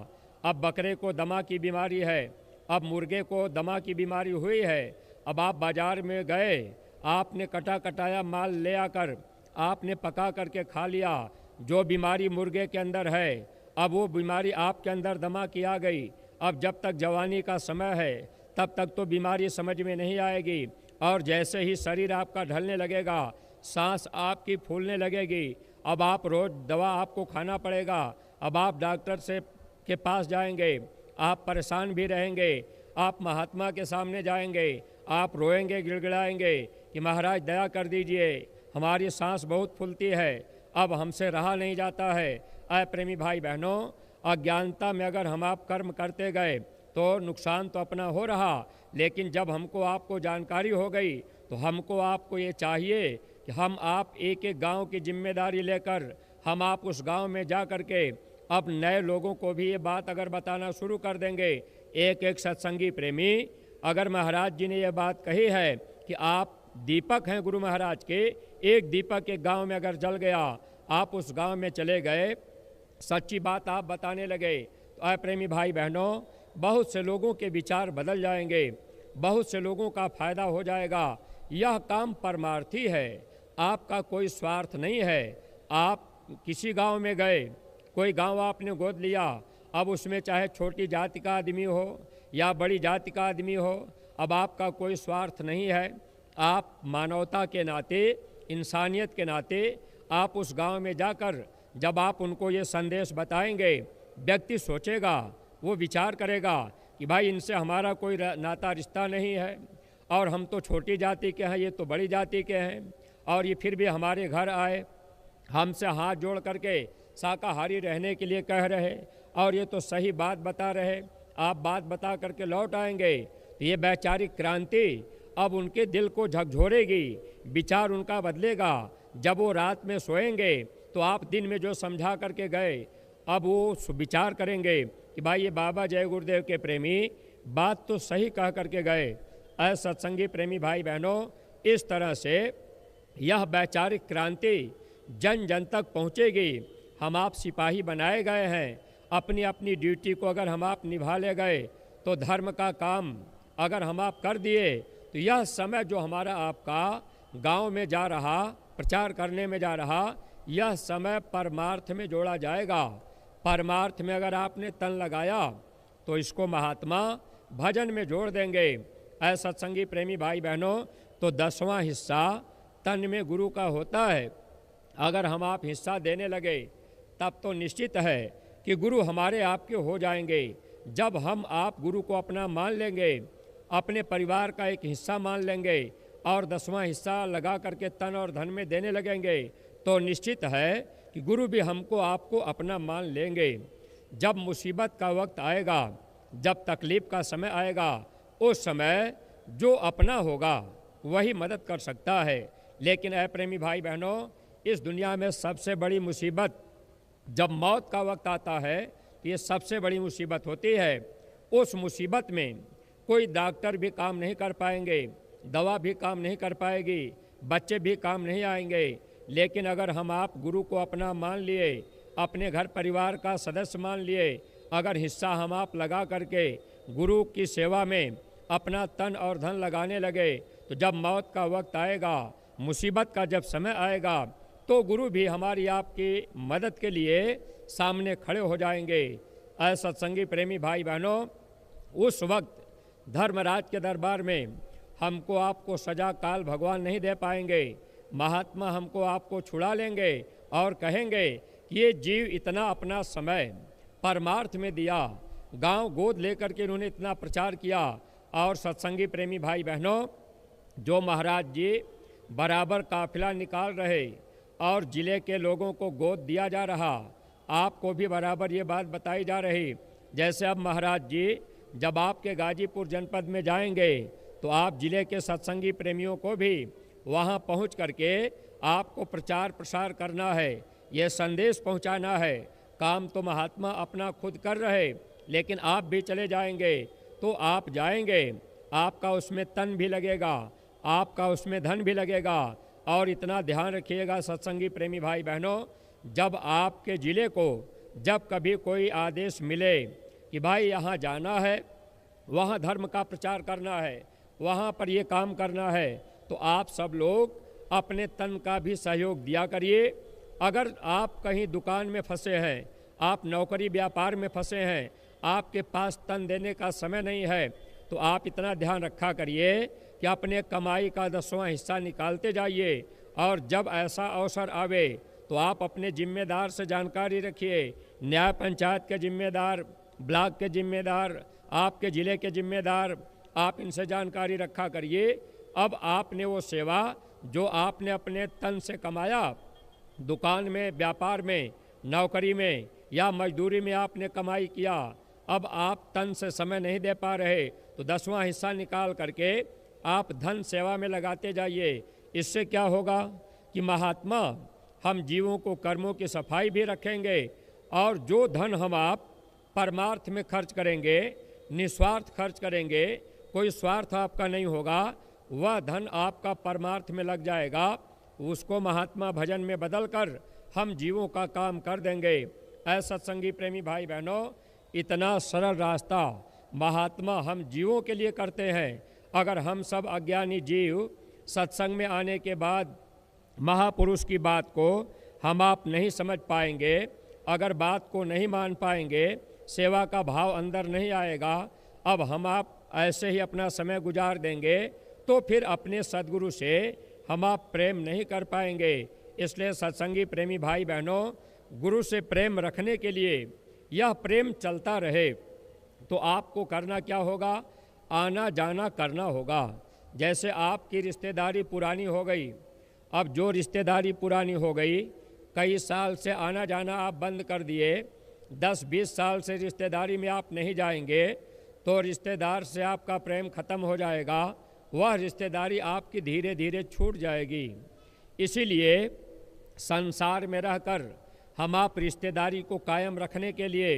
अब बकरे को दमा की बीमारी है, अब मुर्गे को दमा की बीमारी हुई है। अब आप बाज़ार में गए, आपने कटा कटाया माल ले आकर आपने पका करके खा लिया, जो बीमारी मुर्गे के अंदर है अब वो बीमारी आपके अंदर दमा की आ गई। अब जब तक जवानी का समय है तब तक तो बीमारी समझ में नहीं आएगी, और जैसे ही शरीर आपका ढलने लगेगा, सांस आपकी फूलने लगेगी अब आप रोज़ दवा आपको खाना पड़ेगा, अब आप डॉक्टर से के पास जाएंगे, आप परेशान भी रहेंगे, आप महात्मा के सामने जाएंगे, आप रोएंगे, गिड़गिड़ाएंगे कि महाराज दया कर दीजिए, हमारी सांस बहुत फूलती है, अब हमसे रहा नहीं जाता है। ऐ प्रेमी भाई बहनों, अज्ञानता में अगर हम आप कर्म करते गए तो नुकसान तो अपना हो रहा, लेकिन जब हमको आपको जानकारी हो गई तो हमको आपको ये चाहिए कि हम आप एक एक गांव की जिम्मेदारी लेकर हम आप उस गांव में जा कर के अब नए लोगों को भी ये बात अगर बताना शुरू कर देंगे। एक एक सत्संगी प्रेमी, अगर महाराज जी ने ये बात कही है कि आप दीपक हैं गुरु महाराज के, एक दीपक एक गांव में अगर जल गया, आप उस गांव में चले गए, सच्ची बात आप बताने लगे, तो ऐ प्रेमी भाई बहनों, बहुत से लोगों के विचार बदल जाएंगे, बहुत से लोगों का फायदा हो जाएगा। यह काम परमार्थी है, आपका कोई स्वार्थ नहीं है। आप किसी गांव में गए, कोई गांव आपने गोद लिया, अब उसमें चाहे छोटी जाति का आदमी हो या बड़ी जाति का आदमी हो, अब आपका कोई स्वार्थ नहीं है। आप मानवता के नाते, इंसानियत के नाते आप उस गांव में जाकर जब आप उनको ये संदेश बताएंगे, व्यक्ति सोचेगा, वो विचार करेगा कि भाई इनसे हमारा कोई नाता रिश्ता नहीं है, और हम तो छोटी जाति के हैं, ये तो बड़ी जाति के हैं, और ये फिर भी हमारे घर आए, हमसे हाथ जोड़ करके शाकाहारी रहने के लिए कह रहे, और ये तो सही बात बता रहे, आप बात बता करके लौट आएंगे, तो ये वैचारिक क्रांति अब उनके दिल को झकझोरेगी, विचार उनका बदलेगा। जब वो रात में सोएंगे तो आप दिन में जो समझा करके गए, अब वो विचार करेंगे कि भाई ये बाबा जय गुरुदेव के प्रेमी बात तो सही कह करके गए। ऐ सत्संगी प्रेमी भाई बहनों, इस तरह से यह वैचारिक क्रांति जन जन तक पहुँचेगी। हम आप सिपाही बनाए गए हैं, अपनी अपनी ड्यूटी को अगर हम आप निभा ले गए तो धर्म का काम अगर हम आप कर दिए, तो यह समय जो हमारा आपका गांव में जा रहा, प्रचार करने में जा रहा, यह समय परमार्थ में जोड़ा जाएगा। परमार्थ में अगर आपने तन लगाया तो इसको महात्मा भजन में जोड़ देंगे। ऐसा सत्संगी प्रेमी भाई बहनों, तो 10वां हिस्सा तन में गुरु का होता है। अगर हम आप हिस्सा देने लगे तब तो निश्चित है कि गुरु हमारे आपके हो जाएंगे। जब हम आप गुरु को अपना मान लेंगे, अपने परिवार का एक हिस्सा मान लेंगे और 10वां हिस्सा लगा करके तन और धन में देने लगेंगे, तो निश्चित है कि गुरु भी हमको आपको अपना मान लेंगे। जब मुसीबत का वक्त आएगा, जब तकलीफ़ का समय आएगा, उस समय जो अपना होगा वही मदद कर सकता है। लेकिन ऐ प्रेमी भाई बहनों, इस दुनिया में सबसे बड़ी मुसीबत जब मौत का वक्त आता है, तो ये सबसे बड़ी मुसीबत होती है। उस मुसीबत में कोई डॉक्टर भी काम नहीं कर पाएंगे, दवा भी काम नहीं कर पाएगी, बच्चे भी काम नहीं आएंगे। लेकिन अगर हम आप गुरु को अपना मान लिए, अपने घर परिवार का सदस्य मान लिए, अगर हिस्सा हम आप लगा करके गुरु की सेवा में अपना तन और धन लगाने लगे, तो जब मौत का वक्त आएगा, मुसीबत का जब समय आएगा, तो गुरु भी हमारी आपकी मदद के लिए सामने खड़े हो जाएंगे। ऐ सत्संगी प्रेमी भाई बहनों, उस वक्त धर्मराज के दरबार में हमको आपको सजा काल भगवान नहीं दे पाएंगे। महात्मा हमको आपको छुड़ा लेंगे और कहेंगे कि ये जीव इतना अपना समय परमार्थ में दिया, गांव गोद लेकर के इन्होंने इतना प्रचार किया। और सत्संगी प्रेमी भाई बहनों, जो महाराज जी बराबर काफिला निकाल रहे और ज़िले के लोगों को गोद दिया जा रहा, आपको भी बराबर ये बात बताई जा रही। जैसे अब महाराज जी जब आपके गाजीपुर जनपद में जाएंगे, तो आप ज़िले के सत्संगी प्रेमियों को भी वहाँ पहुँच करके आपको प्रचार प्रसार करना है, ये संदेश पहुँचाना है। काम तो महात्मा अपना खुद कर रहे, लेकिन आप भी चले जाएंगे, तो आप जाएंगे, आपका उसमें तन भी लगेगा, आपका उसमें धन भी लगेगा। और इतना ध्यान रखिएगा सत्संगी प्रेमी भाई बहनों, जब आपके ज़िले को जब कभी कोई आदेश मिले कि भाई यहाँ जाना है, वहाँ धर्म का प्रचार करना है, वहाँ पर ये काम करना है, तो आप सब लोग अपने तन का भी सहयोग दिया करिए। अगर आप कहीं दुकान में फंसे हैं, आप नौकरी व्यापार में फंसे हैं, आपके पास तन देने का समय नहीं है, तो आप इतना ध्यान रखा करिए कि अपने कमाई का 10वां हिस्सा निकालते जाइए। और जब ऐसा अवसर आवे तो आप अपने जिम्मेदार से जानकारी रखिए। न्याय पंचायत के जिम्मेदार, ब्लॉक के जिम्मेदार, आपके ज़िले के जिम्मेदार, आप इनसे जानकारी रखा करिए। अब आपने वो सेवा जो आपने अपने तन से कमाया, दुकान में, व्यापार में, नौकरी में या मजदूरी में आपने कमाई किया, अब आप तन से समय नहीं दे पा रहे तो 10वां हिस्सा निकाल करके आप धन सेवा में लगाते जाइए। इससे क्या होगा कि महात्मा हम जीवों को कर्मों की सफाई भी रखेंगे और जो धन हम आप परमार्थ में खर्च करेंगे, निस्वार्थ खर्च करेंगे, कोई स्वार्थ आपका नहीं होगा, वह धन आपका परमार्थ में लग जाएगा, उसको महात्मा भजन में बदल कर हम जीवों का काम कर देंगे। ऐसा सत्संगी प्रेमी भाई बहनों, इतना सरल रास्ता महात्मा हम जीवों के लिए करते हैं। अगर हम सब अज्ञानी जीव सत्संग में आने के बाद महापुरुष की बात को हम आप नहीं समझ पाएंगे, अगर बात को नहीं मान पाएंगे, सेवा का भाव अंदर नहीं आएगा, अब हम आप ऐसे ही अपना समय गुजार देंगे तो फिर अपने सद्गुरु से हम आप प्रेम नहीं कर पाएंगे। इसलिए सत्संगी प्रेमी भाई बहनों, गुरु से प्रेम रखने के लिए, यह प्रेम चलता रहे तो आपको करना क्या होगा? आना जाना करना होगा। जैसे आपकी रिश्तेदारी पुरानी हो गई, अब जो रिश्तेदारी पुरानी हो गई, कई साल से आना जाना आप बंद कर दिए, 10-20 साल से रिश्तेदारी में आप नहीं जाएंगे तो रिश्तेदार से आपका प्रेम खत्म हो जाएगा, वह रिश्तेदारी आपकी धीरे धीरे छूट जाएगी। इसीलिए संसार में रहकर हम आप रिश्तेदारी को कायम रखने के लिए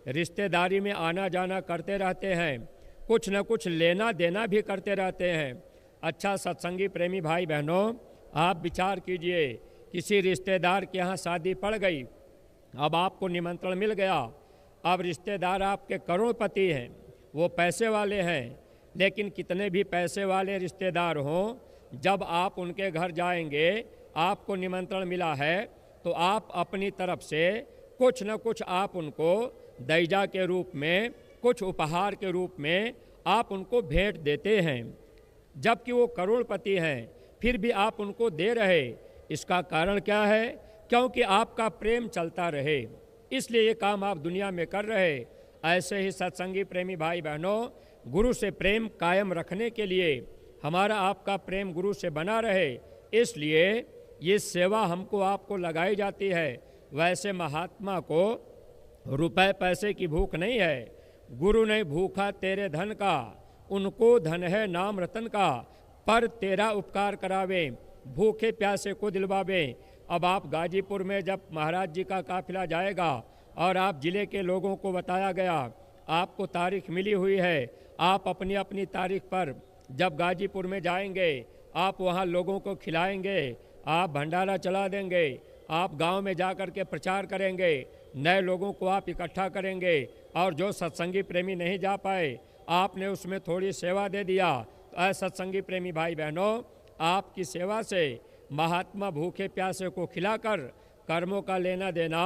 रिश्तेदारी में आना जाना करते रहते हैं, कुछ न कुछ लेना देना भी करते रहते हैं। अच्छा सत्संगी प्रेमी भाई बहनों, आप विचार कीजिए, किसी रिश्तेदार के यहाँ शादी पड़ गई, अब आपको निमंत्रण मिल गया, अब रिश्तेदार आपके करोड़पति हैं, वो पैसे वाले हैं, लेकिन कितने भी पैसे वाले रिश्तेदार हों, जब आप उनके घर जाएंगे, आपको निमंत्रण मिला है तो आप अपनी तरफ से कुछ न कुछ आप उनको दैजा के रूप में, कुछ उपहार के रूप में आप उनको भेंट देते हैं। जबकि वो करोड़पति हैं फिर भी आप उनको दे रहे, इसका कारण क्या है? क्योंकि आपका प्रेम चलता रहे, इसलिए ये काम आप दुनिया में कर रहे। ऐसे ही सत्संगी प्रेमी भाई बहनों, गुरु से प्रेम कायम रखने के लिए, हमारा आपका प्रेम गुरु से बना रहे, इसलिए ये सेवा हमको आपको लगाई जाती है। वैसे महात्मा को रुपए पैसे की भूख नहीं है, गुरु नहीं भूखा तेरे धन का, उनको धन है नाम रतन का, पर तेरा उपकार करावे, भूखे प्यासे को दिलवावे। अब आप गाजीपुर में जब महाराज जी का काफिला जाएगा और आप जिले के लोगों को बताया गया, आपको तारीख मिली हुई है, आप अपनी अपनी तारीख पर जब गाजीपुर में जाएंगे, आप वहाँ लोगों को खिलाएंगे, आप भंडारा चला देंगे, आप गांव में जा कर के प्रचार करेंगे, नए लोगों को आप इकट्ठा करेंगे, और जो सत्संगी प्रेमी नहीं जा पाए आपने उसमें थोड़ी सेवा दे दिया। तो ऐसे सत्संगी प्रेमी भाई बहनों, आपकी सेवा से महात्मा भूखे प्यासे को खिलाकर कर्मों का लेना देना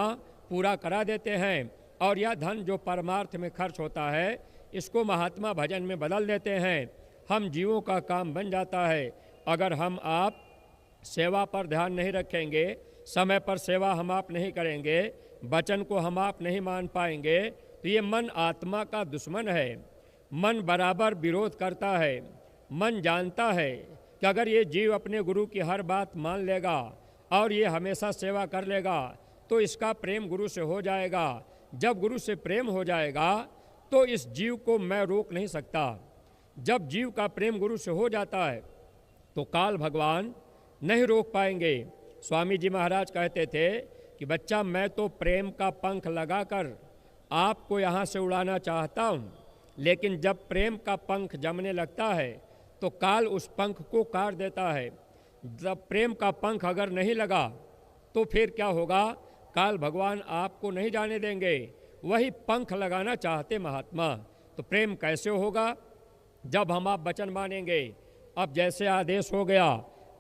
पूरा करा देते हैं, और यह धन जो परमार्थ में खर्च होता है इसको महात्मा भजन में बदल देते हैं। हम जीवों का काम बन जाता है। अगर हम आप सेवा पर ध्यान नहीं रखेंगे, समय पर सेवा हम आप नहीं करेंगे, वचन को हम आप नहीं मान पाएंगे, तो ये मन आत्मा का दुश्मन है। मन बराबर विरोध करता है। मन जानता है कि अगर ये जीव अपने गुरु की हर बात मान लेगा और ये हमेशा सेवा कर लेगा तो इसका प्रेम गुरु से हो जाएगा। जब गुरु से प्रेम हो जाएगा तो इस जीव को मैं रोक नहीं सकता। जब जीव का प्रेम गुरु से हो जाता है तो काल भगवान नहीं रोक पाएंगे। स्वामी जी महाराज कहते थे कि बच्चा, मैं तो प्रेम का पंख लगाकर आपको यहाँ से उड़ाना चाहता हूँ, लेकिन जब प्रेम का पंख जमने लगता है तो काल उस पंख को काट देता है। जब प्रेम का पंख अगर नहीं लगा तो फिर क्या होगा? काल भगवान आपको नहीं जाने देंगे। वही पंख लगाना चाहते महात्मा। तो प्रेम कैसे होगा? जब हम आप वचन मानेंगे। अब जैसे आदेश हो गया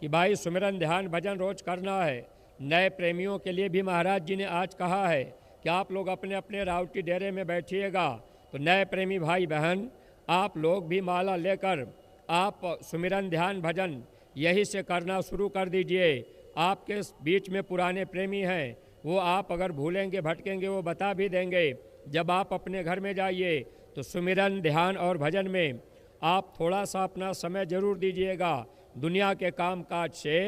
कि भाई सुमिरन ध्यान भजन रोज करना है, नए प्रेमियों के लिए भी महाराज जी ने आज कहा है कि आप लोग अपने अपने रावटी डेरे में बैठिएगा। तो नए प्रेमी भाई बहन, आप लोग भी माला लेकर आप सुमिरन ध्यान भजन यही से करना शुरू कर दीजिए। आपके बीच में पुराने प्रेमी हैं, वो आप अगर भूलेंगे भटकेंगे वो बता भी देंगे। जब आप अपने घर में जाइए तो सुमिरन, ध्यान और भजन में आप थोड़ा सा अपना समय जरूर दीजिएगा। दुनिया के काम काज से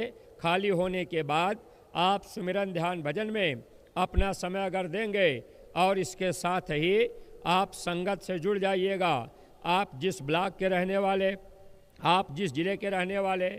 खाली होने के बाद आप सुमिरन, ध्यान, भजन में अपना समय अगर देंगे और इसके साथ ही आप संगत से जुड़ जाइएगा। आप जिस ब्लॉक के रहने वाले, आप जिस जिले के रहने वाले,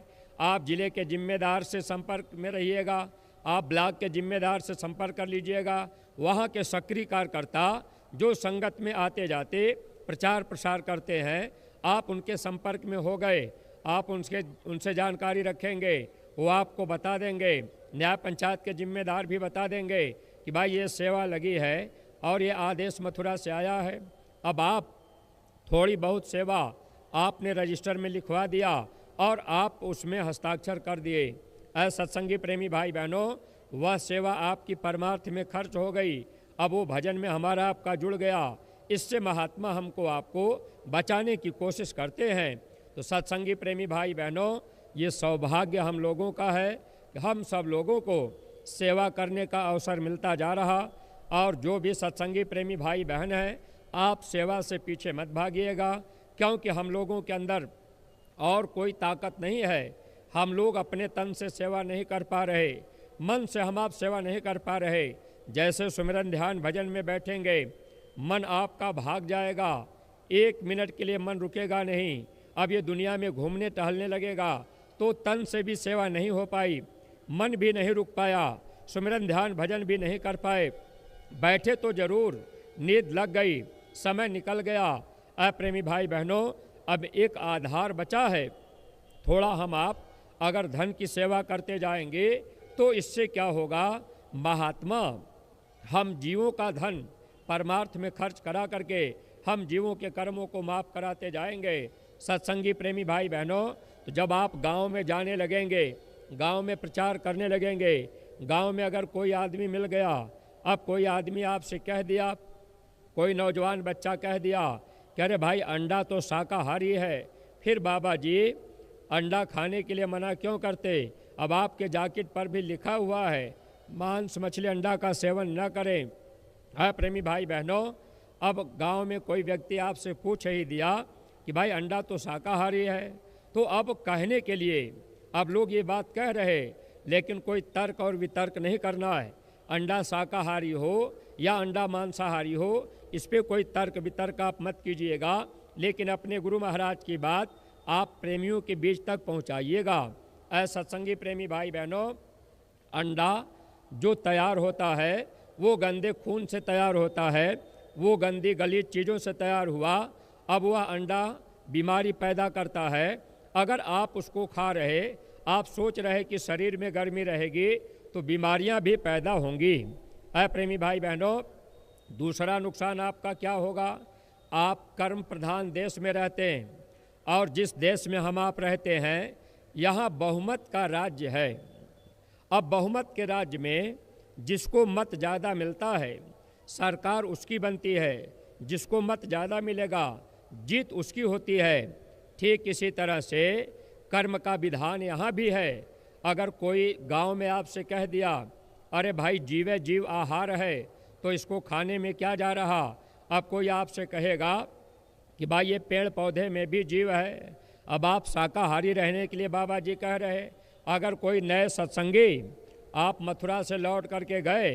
आप जिले के जिम्मेदार से संपर्क में रहिएगा, आप ब्लॉक के जिम्मेदार से संपर्क कर लीजिएगा। वहाँ के सक्रिय कार्यकर्ता जो संगत में आते जाते प्रचार प्रसार करते हैं, आप उनके संपर्क में हो गए, आप उनसे जानकारी रखेंगे, वो आपको बता देंगे। न्याय पंचायत के जिम्मेदार भी बता देंगे कि भाई ये सेवा लगी है और ये आदेश मथुरा से आया है। अब आप थोड़ी बहुत सेवा आपने रजिस्टर में लिखवा दिया और आप उसमें हस्ताक्षर कर दिए। सत्संगी प्रेमी भाई बहनों, वह सेवा आपकी परमार्थ में खर्च हो गई। अब वो भजन में हमारा आपका जुड़ गया। इससे महात्मा हमको आपको बचाने की कोशिश करते हैं। तो सत्संगी प्रेमी भाई बहनों, ये सौभाग्य हम लोगों का है कि हम सब लोगों को सेवा करने का अवसर मिलता जा रहा। और जो भी सत्संगी प्रेमी भाई बहन हैं, आप सेवा से पीछे मत भागिएगा, क्योंकि हम लोगों के अंदर और कोई ताकत नहीं है। हम लोग अपने तन से सेवा नहीं कर पा रहे, मन से हम आप सेवा नहीं कर पा रहे। जैसे सुमिरन, ध्यान, भजन में बैठेंगे, मन आपका भाग जाएगा, 1 मिनट के लिए मन रुकेगा नहीं। अब ये दुनिया में घूमने टहलने लगेगा तो तन से भी सेवा नहीं हो पाई, मन भी नहीं रुक पाया, सुमिरन, ध्यान, भजन भी नहीं कर पाए। बैठे तो जरूर, नींद लग गई, समय निकल गया। अप्रेमी भाई बहनों, अब एक आधार बचा है। थोड़ा हम आप अगर धन की सेवा करते जाएंगे तो इससे क्या होगा, महात्मा हम जीवों का धन परमार्थ में खर्च करा करके हम जीवों के कर्मों को माफ़ कराते जाएंगे। सत्संगी प्रेमी भाई बहनों, तो जब आप गांव में जाने लगेंगे, गांव में प्रचार करने लगेंगे, गांव में अगर कोई आदमी मिल गया, अब कोई आदमी आपसे कह दिया, कोई नौजवान बच्चा कह दिया कि अरे भाई अंडा तो शाकाहारी है, फिर बाबा जी अंडा खाने के लिए मना क्यों करते? अब आपके जाकिट पर भी लिखा हुआ है मांस, मछली, अंडा का सेवन न करें। प्रेमी भाई बहनों, अब गांव में कोई व्यक्ति आपसे पूछ ही दिया कि भाई अंडा तो शाकाहारी है, तो अब कहने के लिए अब लोग ये बात कह रहे, लेकिन कोई तर्क और वितर्क नहीं करना है। अंडा शाकाहारी हो या अंडा मांसाहारी हो, इस पर कोई तर्क वितर्क आप मत कीजिएगा, लेकिन अपने गुरु महाराज की बात आप प्रेमियों के बीच तक पहुंचाइएगा। सत्संगी प्रेमी भाई बहनों, अंडा जो तैयार होता है वो गंदे खून से तैयार होता है, वो गंदी गलीज चीज़ों से तैयार हुआ। अब वह अंडा बीमारी पैदा करता है। अगर आप उसको खा रहे, आप सोच रहे कि शरीर में गर्मी रहेगी, तो बीमारियां भी पैदा होंगी। प्रेमी भाई बहनों, दूसरा नुकसान आपका क्या होगा, आप कर्म प्रधान देश में रहते हैं और जिस देश में हम आप रहते हैं यहाँ बहुमत का राज्य है। अब बहुमत के राज्य में जिसको मत ज़्यादा मिलता है सरकार उसकी बनती है, जिसको मत ज़्यादा मिलेगा जीत उसकी होती है। ठीक इसी तरह से कर्म का विधान यहाँ भी है। अगर कोई गांव में आपसे कह दिया अरे भाई जीवे जीव आहार है, तो इसको खाने में क्या जा रहा। अब कोई आपसे कहेगा कि भाई ये पेड़ पौधे में भी जीव है, अब आप शाकाहारी रहने के लिए बाबा जी कह रहे। अगर कोई नए सत्संगी आप मथुरा से लौट करके गए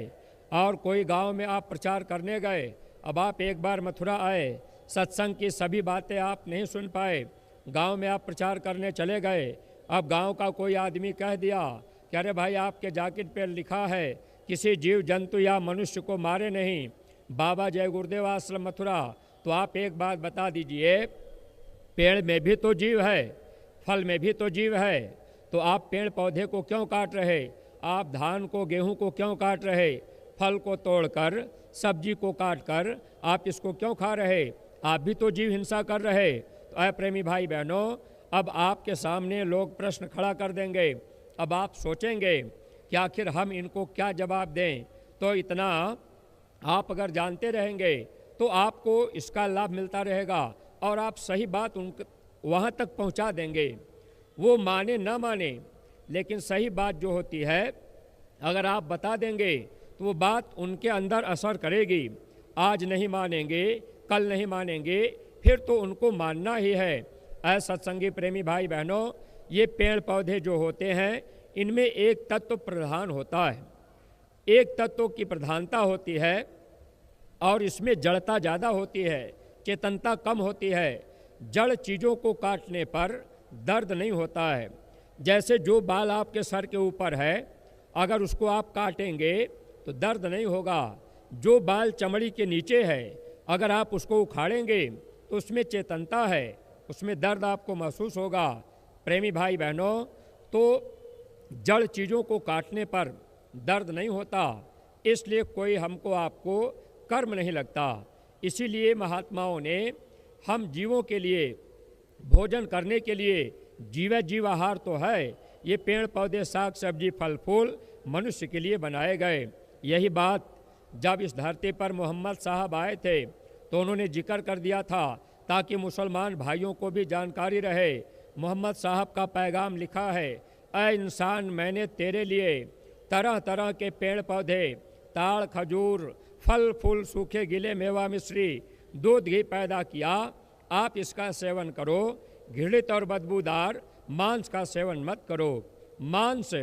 और कोई गांव में आप प्रचार करने गए, अब आप एक बार मथुरा आए, सत्संग की सभी बातें आप नहीं सुन पाए, गांव में आप प्रचार करने चले गए। अब गांव का कोई आदमी कह दिया कि अरे भाई आपके जाकिट पर लिखा है किसी जीव जंतु या मनुष्य को मारे नहीं, बाबा जय गुरुदेव आश्रम मथुरा। तो आप एक बात बता दीजिए, पेड़ में भी तो जीव है, फल में भी तो जीव है, तो आप पेड़ पौधे को क्यों काट रहे, आप धान को गेहूं को क्यों काट रहे, फल को तोड़कर सब्जी को काट कर आप इसको क्यों खा रहे, आप भी तो जीव हिंसा कर रहे। तो प्रेमी भाई बहनों, अब आपके सामने लोग प्रश्न खड़ा कर देंगे। अब आप सोचेंगे कि आखिर हम इनको क्या जवाब दें। तो इतना आप अगर जानते रहेंगे तो आपको इसका लाभ मिलता रहेगा और आप सही बात वहाँ तक पहुँचा देंगे। वो माने ना माने, लेकिन सही बात जो होती है अगर आप बता देंगे तो वो बात उनके अंदर असर करेगी। आज नहीं मानेंगे, कल नहीं मानेंगे, फिर तो उनको मानना ही है। ऐसा सत्संगी प्रेमी भाई बहनों, ये पेड़ पौधे जो होते हैं इनमें एक तत्व प्रधान होता है, एक तत्व की प्रधानता होती है और इसमें जड़ता ज़्यादा होती है, चेतनता कम होती है। जड़ चीज़ों को काटने पर दर्द नहीं होता है। जैसे जो बाल आपके सर के ऊपर है, अगर उसको आप काटेंगे तो दर्द नहीं होगा। जो बाल चमड़ी के नीचे है, अगर आप उसको उखाड़ेंगे तो उसमें चेतनता है, उसमें दर्द आपको महसूस होगा। प्रेमी भाई बहनों, तो जड़ चीज़ों को काटने पर दर्द नहीं होता, इसलिए कोई हमको आपको कर्म नहीं लगता। इसीलिए महात्माओं ने हम जीवों के लिए भोजन करने के लिए जीवाहार तो है, ये पेड़ पौधे साग सब्जी फल फूल मनुष्य के लिए बनाए गए। यही बात जब इस धरती पर मोहम्मद साहब आए थे तो उन्होंने जिक्र कर दिया था ताकि मुसलमान भाइयों को भी जानकारी रहे। मोहम्मद साहब का पैगाम लिखा है, ऐ इंसान, मैंने तेरे लिए तरह तरह के पेड़ पौधे, ताड़ खजूर, फल फूल, सूखे गिले मेवा मिश्री, दूध घी पैदा किया। आप इसका सेवन करो। घृणित और बदबूदार मांस का सेवन मत करो। मांस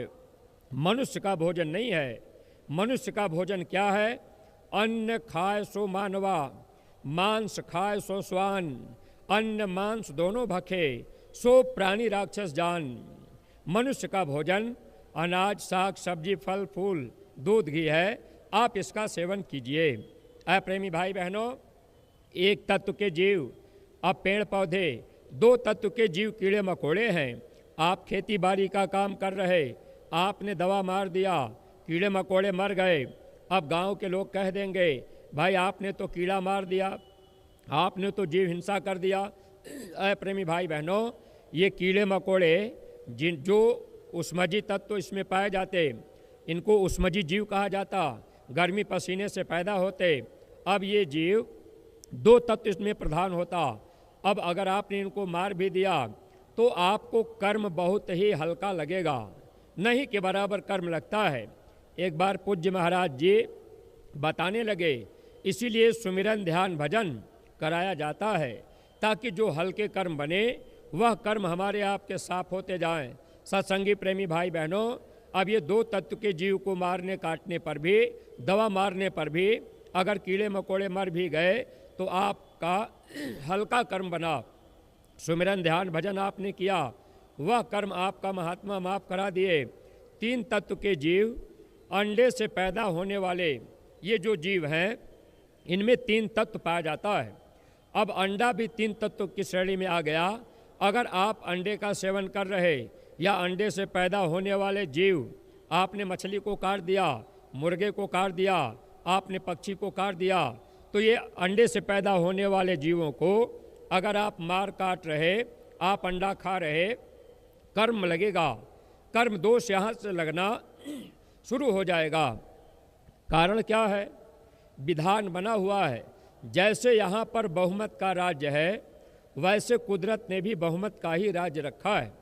मनुष्य का भोजन नहीं है। मनुष्य का भोजन क्या है? अन्न खाए सो मानवा, मांस खाए सो स्वान। अन्न मांस दोनों भखे, सो प्राणी राक्षस जान। मनुष्य का भोजन अनाज, साग सब्जी, फल फूल, दूध घी है। आप इसका सेवन कीजिए। ऐ प्रेमी भाई बहनों, एक तत्व के जीव अब पेड़ पौधे, दो तत्व के जीव कीड़े मकोड़े हैं। आप खेती बाड़ी का काम कर रहे, आपने दवा मार दिया, कीड़े मकोड़े मर गए। अब गांव के लोग कह देंगे, भाई आपने तो कीड़ा मार दिया, आपने तो जीव हिंसा कर दिया। ऐ प्रेमी भाई बहनों, ये कीड़े मकोड़े जो उष्मजी तत्व इसमें पाए जाते, इनको उष्मजी जीव कहा जाता। गर्मी पसीने से पैदा होते। अब ये जीव दो तत्व इसमें प्रधान होता। अब अगर आपने इनको मार भी दिया तो आपको कर्म बहुत ही हल्का लगेगा, नहीं के बराबर कर्म लगता है। एक बार पूज्य महाराज जी बताने लगे, इसीलिए सुमिरन ध्यान भजन कराया जाता है ताकि जो हल्के कर्म बने वह कर्म हमारे आपके साफ होते जाएं। सत्संगी प्रेमी भाई बहनों, अब ये दो तत्व के जीव को मारने काटने पर भी, दवा मारने पर भी अगर कीड़े मकोड़े मर भी गए तो आपका हल्का कर्म बना। सुमिरन ध्यान भजन आपने किया, वह कर्म आपका महात्मा माफ करा दिए। तीन तत्व के जीव, अंडे से पैदा होने वाले ये जो जीव हैं, इनमें तीन तत्व पाया जाता है। अब अंडा भी तीन तत्व की श्रेणी में आ गया। अगर आप अंडे का सेवन कर रहे या अंडे से पैदा होने वाले जीव, आपने मछली को काट दिया, मुर्गे को काट दिया, आपने पक्षी को काट दिया, तो ये अंडे से पैदा होने वाले जीवों को अगर आप मार काट रहे, आप अंडा खा रहे, कर्म लगेगा। कर्म दोष यहाँ से लगना शुरू हो जाएगा। कारण क्या है? विधान बना हुआ है। जैसे यहाँ पर बहुमत का राज्य है, वैसे कुदरत ने भी बहुमत का ही राज्य रखा है।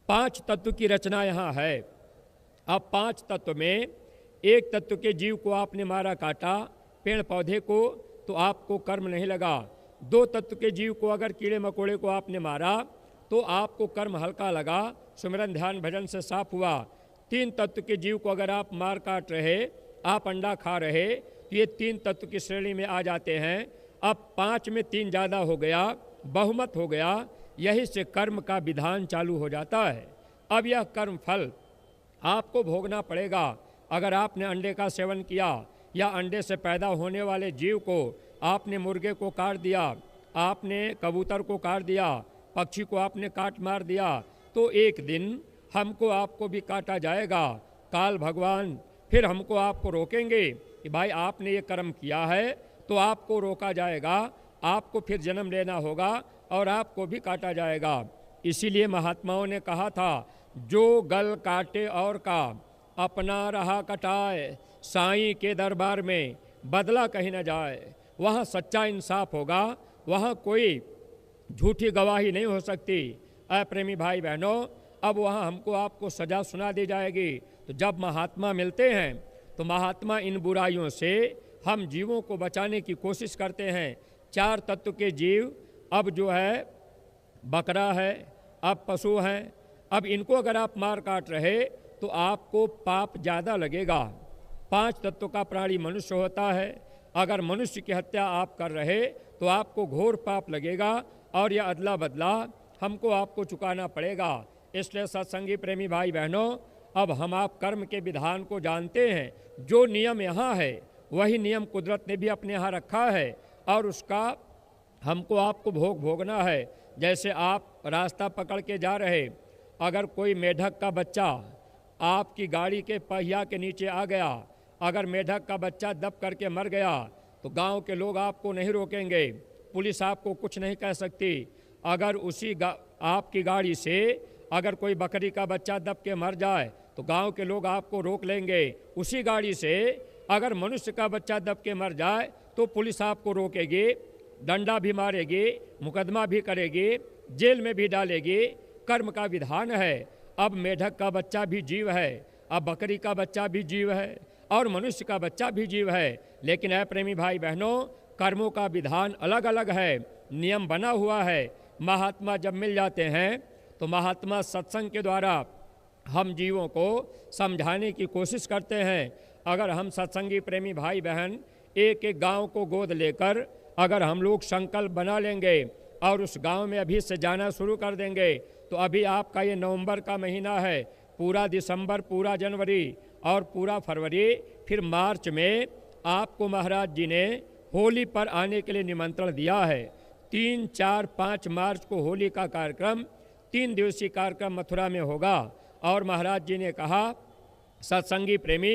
पांच तत्व की रचना यहाँ है। अब पांच तत्व में एक तत्व के जीव को आपने मारा काटा, पेड़ पौधे को, तो आपको कर्म नहीं लगा। दो तत्व के जीव को अगर कीड़े मकोड़े को आपने मारा तो आपको कर्म हल्का लगा, सुमिरन ध्यान भजन से साफ हुआ। तीन तत्व के जीव को अगर आप मार काट रहे, आप अंडा खा रहे, तो ये तीन तत्व की श्रेणी में आ जाते हैं। अब पांच में तीन ज़्यादा हो गया, बहुमत हो गया। यही से कर्म का विधान चालू हो जाता है। अब यह कर्म फल आपको भोगना पड़ेगा। अगर आपने अंडे का सेवन किया या अंडे से पैदा होने वाले जीव को, आपने मुर्गे को काट दिया, आपने कबूतर को काट दिया, पक्षी को आपने काट मार दिया, तो एक दिन हमको आपको भी काटा जाएगा। काल भगवान फिर हमको आपको रोकेंगे कि भाई आपने ये कर्म किया है, तो आपको रोका जाएगा, आपको फिर जन्म लेना होगा और आपको भी काटा जाएगा। इसीलिए महात्माओं ने कहा था, जो गल काटे और का अपना रहा कटाए, साईं के दरबार में बदला कहीं न जाए। वहाँ सच्चा इंसाफ होगा, वहाँ कोई झूठी गवाही नहीं हो सकती। प्रेमी भाई बहनों, अब वहाँ हमको आपको सज़ा सुना दी जाएगी। तो जब महात्मा मिलते हैं तो महात्मा इन बुराइयों से हम जीवों को बचाने की कोशिश करते हैं। चार तत्व के जीव अब जो है बकरा है, अब पशु हैं, अब इनको अगर आप मार काट रहे तो आपको पाप ज़्यादा लगेगा। पांच तत्व का प्राणी मनुष्य होता है, अगर मनुष्य की हत्या आप कर रहे तो आपको घोर पाप लगेगा और यह अदला बदला हमको आपको चुकाना पड़ेगा। इसलिए सत्संगी प्रेमी भाई बहनों, अब हम आप कर्म के विधान को जानते हैं। जो नियम यहाँ है वही नियम कुदरत ने भी अपने यहाँ रखा है और उसका हमको आपको भोग भोगना है। जैसे आप रास्ता पकड़ के जा रहे, अगर कोई मेढक का बच्चा आपकी गाड़ी के पहिया के नीचे आ गया, अगर मेढक का बच्चा दब करके मर गया तो गांव के लोग आपको नहीं रोकेंगे, पुलिस आपको कुछ नहीं कह सकती। अगर आपकी गाड़ी से अगर कोई बकरी का बच्चा दब के मर जाए तो गांव के लोग आपको रोक लेंगे। उसी गाड़ी से अगर मनुष्य का बच्चा दब के मर जाए तो पुलिस आपको रोकेगी, डंडा भी मारेगी, मुकदमा भी करेगी, जेल में भी डालेगी। कर्म का विधान है। अब मेढक का बच्चा भी जीव है, अब बकरी का बच्चा भी जीव है और मनुष्य का बच्चा भी जीव है। लेकिन ऐ प्रेमी भाई बहनों, कर्मों का विधान अलग अलग है, नियम बना हुआ है। महात्मा जब मिल जाते हैं तो महात्मा सत्संग के द्वारा हम जीवों को समझाने की कोशिश करते हैं। अगर हम सत्संगी प्रेमी भाई बहन एक एक गांव को गोद लेकर अगर हम लोग संकल्प बना लेंगे और उस गांव में अभी से जाना शुरू कर देंगे तो अभी आपका ये नवंबर का महीना है, पूरा दिसंबर, पूरा जनवरी और पूरा फरवरी, फिर मार्च में आपको महाराज जी ने होली पर आने के लिए निमंत्रण दिया है। 3, 4, 5 मार्च को होली का कार्यक्रम 3 दिवसीय कार्यक्रम मथुरा में होगा और महाराज जी ने कहा सत्संगी प्रेमी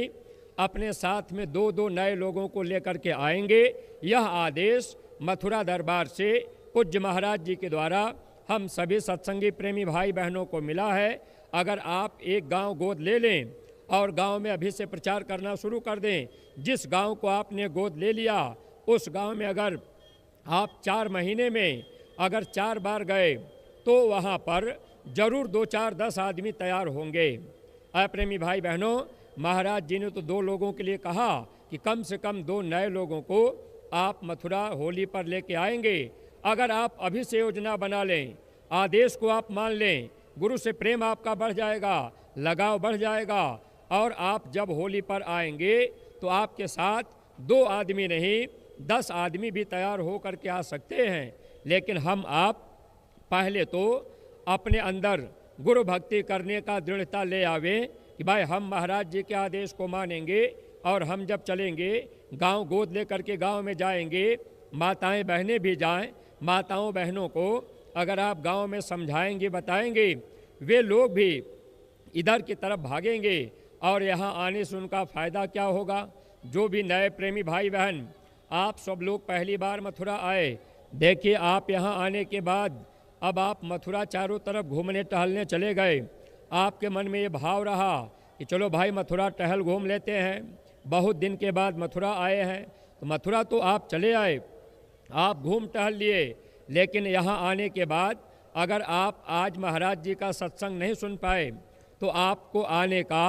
अपने साथ में 2-2 नए लोगों को लेकर के आएंगे। यह आदेश मथुरा दरबार से पूज्य महाराज जी के द्वारा हम सभी सत्संगी प्रेमी भाई बहनों को मिला है। अगर आप एक गांव गोद ले लें और गांव में अभी से प्रचार करना शुरू कर दें, जिस गांव को आपने गोद ले लिया उस गांव में अगर आप 4 महीने में अगर 4 बार गए तो वहां पर जरूर 2, 4, 10 आदमी तैयार होंगे। प्रेमी भाई बहनों, महाराज जी ने तो 2 लोगों के लिए कहा कि कम से कम 2 नए लोगों को आप मथुरा होली पर लेके आएंगे। अगर आप अभी से योजना बना लें, आदेश को आप मान लें, गुरु से प्रेम आपका बढ़ जाएगा, लगाव बढ़ जाएगा और आप जब होली पर आएंगे तो आपके साथ 2 आदमी नहीं 10 आदमी भी तैयार हो करके आ सकते हैं। लेकिन हम आप पहले तो अपने अंदर गुरु भक्ति करने का दृढ़ता ले आवें कि भाई हम महाराज जी के आदेश को मानेंगे और हम जब चलेंगे गांव गोद ले करके गांव में जाएंगे, माताएं बहनें भी जाएं, माताओं बहनों को अगर आप गांव में समझाएंगे बताएंगे, वे लोग भी इधर की तरफ भागेंगे और यहाँ आने से उनका फ़ायदा क्या होगा। जो भी नए प्रेमी भाई बहन आप सब लोग पहली बार मथुरा आए, देखिए आप यहाँ आने के बाद अब आप मथुरा चारों तरफ घूमने टहलने चले गए, आपके मन में ये भाव रहा कि चलो भाई मथुरा टहल घूम लेते हैं, बहुत दिन के बाद मथुरा आए हैं तो मथुरा तो आप चले आए, आप घूम टहल लिए। लेकिन यहाँ आने के बाद अगर आप आज महाराज जी का सत्संग नहीं सुन पाए तो आपको आने का,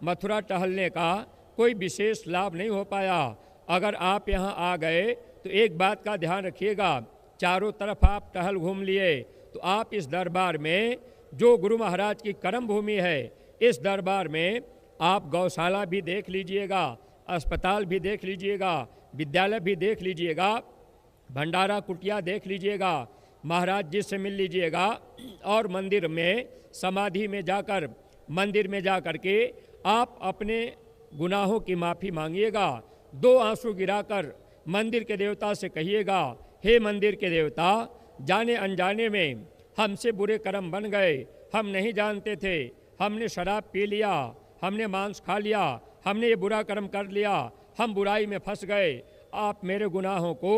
मथुरा टहलने का कोई विशेष लाभ नहीं हो पाया। अगर आप यहाँ आ गए तो एक बात का ध्यान रखिएगा, चारों तरफ आप टहल घूम लिए तो आप इस दरबार में जो गुरु महाराज की कर्म भूमि है, इस दरबार में आप गौशाला भी देख लीजिएगा, अस्पताल भी देख लीजिएगा, विद्यालय भी देख लीजिएगा, भंडारा कुटिया देख लीजिएगा, महाराज जी से मिल लीजिएगा और मंदिर में समाधि में जाकर, मंदिर में जाकर के आप अपने गुनाहों की माफ़ी मांगिएगा। 2 आंसू गिराकर मंदिर के देवता से कहिएगा, हे मंदिर के देवता, जाने अनजाने में हमसे बुरे कर्म बन गए, हम नहीं जानते थे, हमने शराब पी लिया, हमने मांस खा लिया, हमने ये बुरा कर्म कर लिया, हम बुराई में फंस गए, आप मेरे गुनाहों को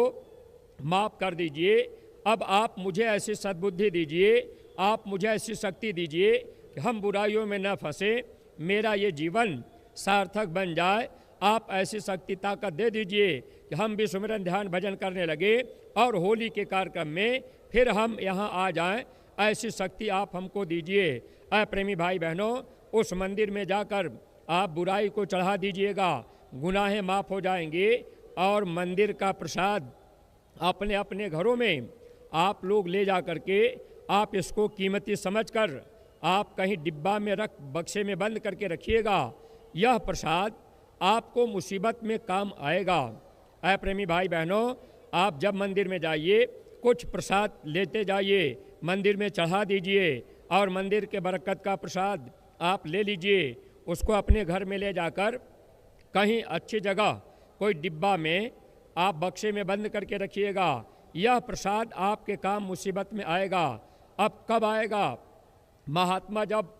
माफ़ कर दीजिए। अब आप मुझे ऐसी सद्बुद्धि दीजिए, आप मुझे ऐसी शक्ति दीजिए कि हम बुराइयों में न फंसे, मेरा ये जीवन सार्थक बन जाए। आप ऐसी शक्ति ताकत दे दीजिए कि हम भी सुमिरन ध्यान भजन करने लगे और होली के कार्यक्रम में फिर हम यहाँ आ जाएं, ऐसी शक्ति आप हमको दीजिए। प्रेमी भाई बहनों, उस मंदिर में जाकर आप बुराई को चढ़ा दीजिएगा, गुनाहें माफ़ हो जाएंगे। और मंदिर का प्रसाद अपने अपने घरों में आप लोग ले जा कर के आप इसको कीमती समझकर आप कहीं डिब्बा में रख बक्से में बंद करके रखिएगा। यह प्रसाद आपको मुसीबत में काम आएगा। प्रेमी भाई बहनों, आप जब मंदिर में जाइए कुछ प्रसाद लेते जाइए, मंदिर में चढ़ा दीजिए और मंदिर के बरकत का प्रसाद आप ले लीजिए। उसको अपने घर में ले जाकर कहीं अच्छी जगह कोई डिब्बा में आप बक्से में बंद करके रखिएगा। यह प्रसाद आपके काम मुसीबत में आएगा। अब कब आएगा? महात्मा जब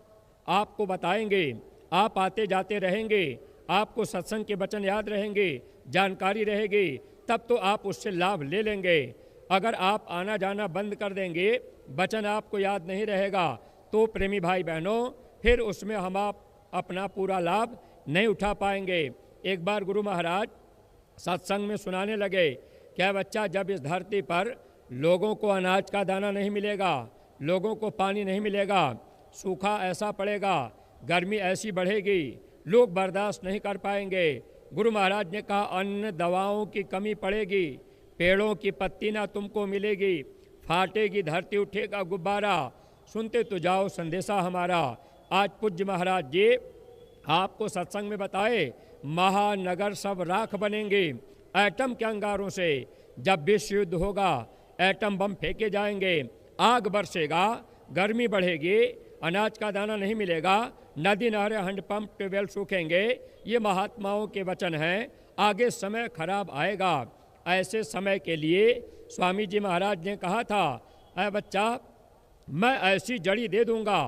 आपको बताएंगे, आप आते जाते रहेंगे, आपको सत्संग के वचन याद रहेंगे, जानकारी रहेगी, तब तो आप उससे लाभ ले लेंगे। अगर आप आना जाना बंद कर देंगे, वचन आपको याद नहीं रहेगा, तो प्रेमी भाई बहनों फिर उसमें हम आप अपना पूरा लाभ नहीं उठा पाएंगे। एक बार गुरु महाराज सत्संग में सुनाने लगे, क्या बच्चा, जब इस धरती पर लोगों को अनाज का दाना नहीं मिलेगा, लोगों को पानी नहीं मिलेगा, सूखा ऐसा पड़ेगा, गर्मी ऐसी बढ़ेगी, लोग बर्दाश्त नहीं कर पाएंगे। गुरु महाराज ने कहा, अन्न दवाओं की कमी पड़ेगी, पेड़ों की पत्ती ना तुमको मिलेगी, फाटेगी धरती, उठेगा गुब्बारा, सुनते तो जाओ संदेशा हमारा। आज पूज्य महाराज जी आपको सत्संग में बताए, महानगर सब राख बनेंगे एटम के अंगारों से। जब विश्व युद्ध होगा, एटम बम फेंके जाएंगे, आग बरसेगा, गर्मी बढ़ेगी, अनाज का दाना नहीं मिलेगा, नदी नहरें हैंडपंप ट्यूबवेल सूखेंगे। ये महात्माओं के वचन हैं। आगे समय खराब आएगा। ऐसे समय के लिए स्वामी जी महाराज ने कहा था, ऐ बच्चा, मैं ऐसी जड़ी दे दूंगा,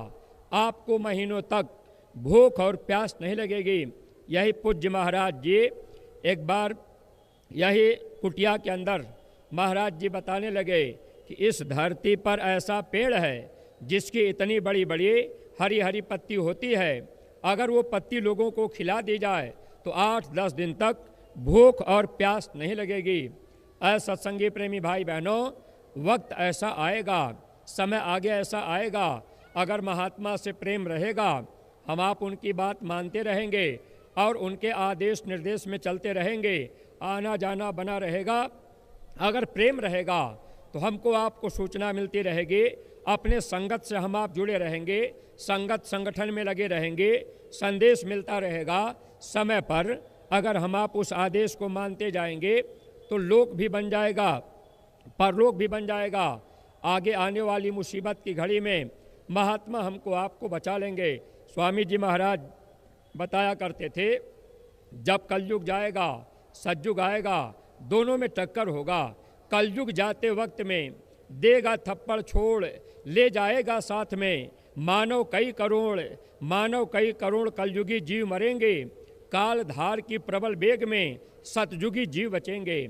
आपको महीनों तक भूख और प्यास नहीं लगेगी। यही पूज्य महाराज जी एक बार यही कुटिया के अंदर महाराज जी बताने लगे कि इस धरती पर ऐसा पेड़ है जिसकी इतनी बड़ी बड़ी हरी हरी पत्ती होती है, अगर वो पत्ती लोगों को खिला दी जाए तो 8-10 दिन तक भूख और प्यास नहीं लगेगी। सत्संगी प्रेमी भाई बहनों, वक्त ऐसा आएगा, समय आगे ऐसा आएगा, अगर महात्मा से प्रेम रहेगा, हम आप उनकी बात मानते रहेंगे और उनके आदेश निर्देश में चलते रहेंगे, आना जाना बना रहेगा। अगर प्रेम रहेगा तो हमको आपको सूचना मिलती रहेगी, अपने संगत से हम आप जुड़े रहेंगे, संगत संगठन में लगे रहेंगे, संदेश मिलता रहेगा। समय पर अगर हम आप उस आदेश को मानते जाएंगे तो लोक भी बन जाएगा, परलोक भी बन जाएगा। आगे आने वाली मुसीबत की घड़ी में महात्मा हमको आपको बचा लेंगे। स्वामी जी महाराज बताया करते थे, जब कलयुग जाएगा, सतयुग आएगा, दोनों में टक्कर होगा। कलयुग जाते वक्त में देगा थप्पड़ छोड़, ले जाएगा साथ में, मानव कई करोड़ कलयुगी जीव मरेंगे, काल धार की प्रबल वेग में सतयुगी जीव बचेंगे।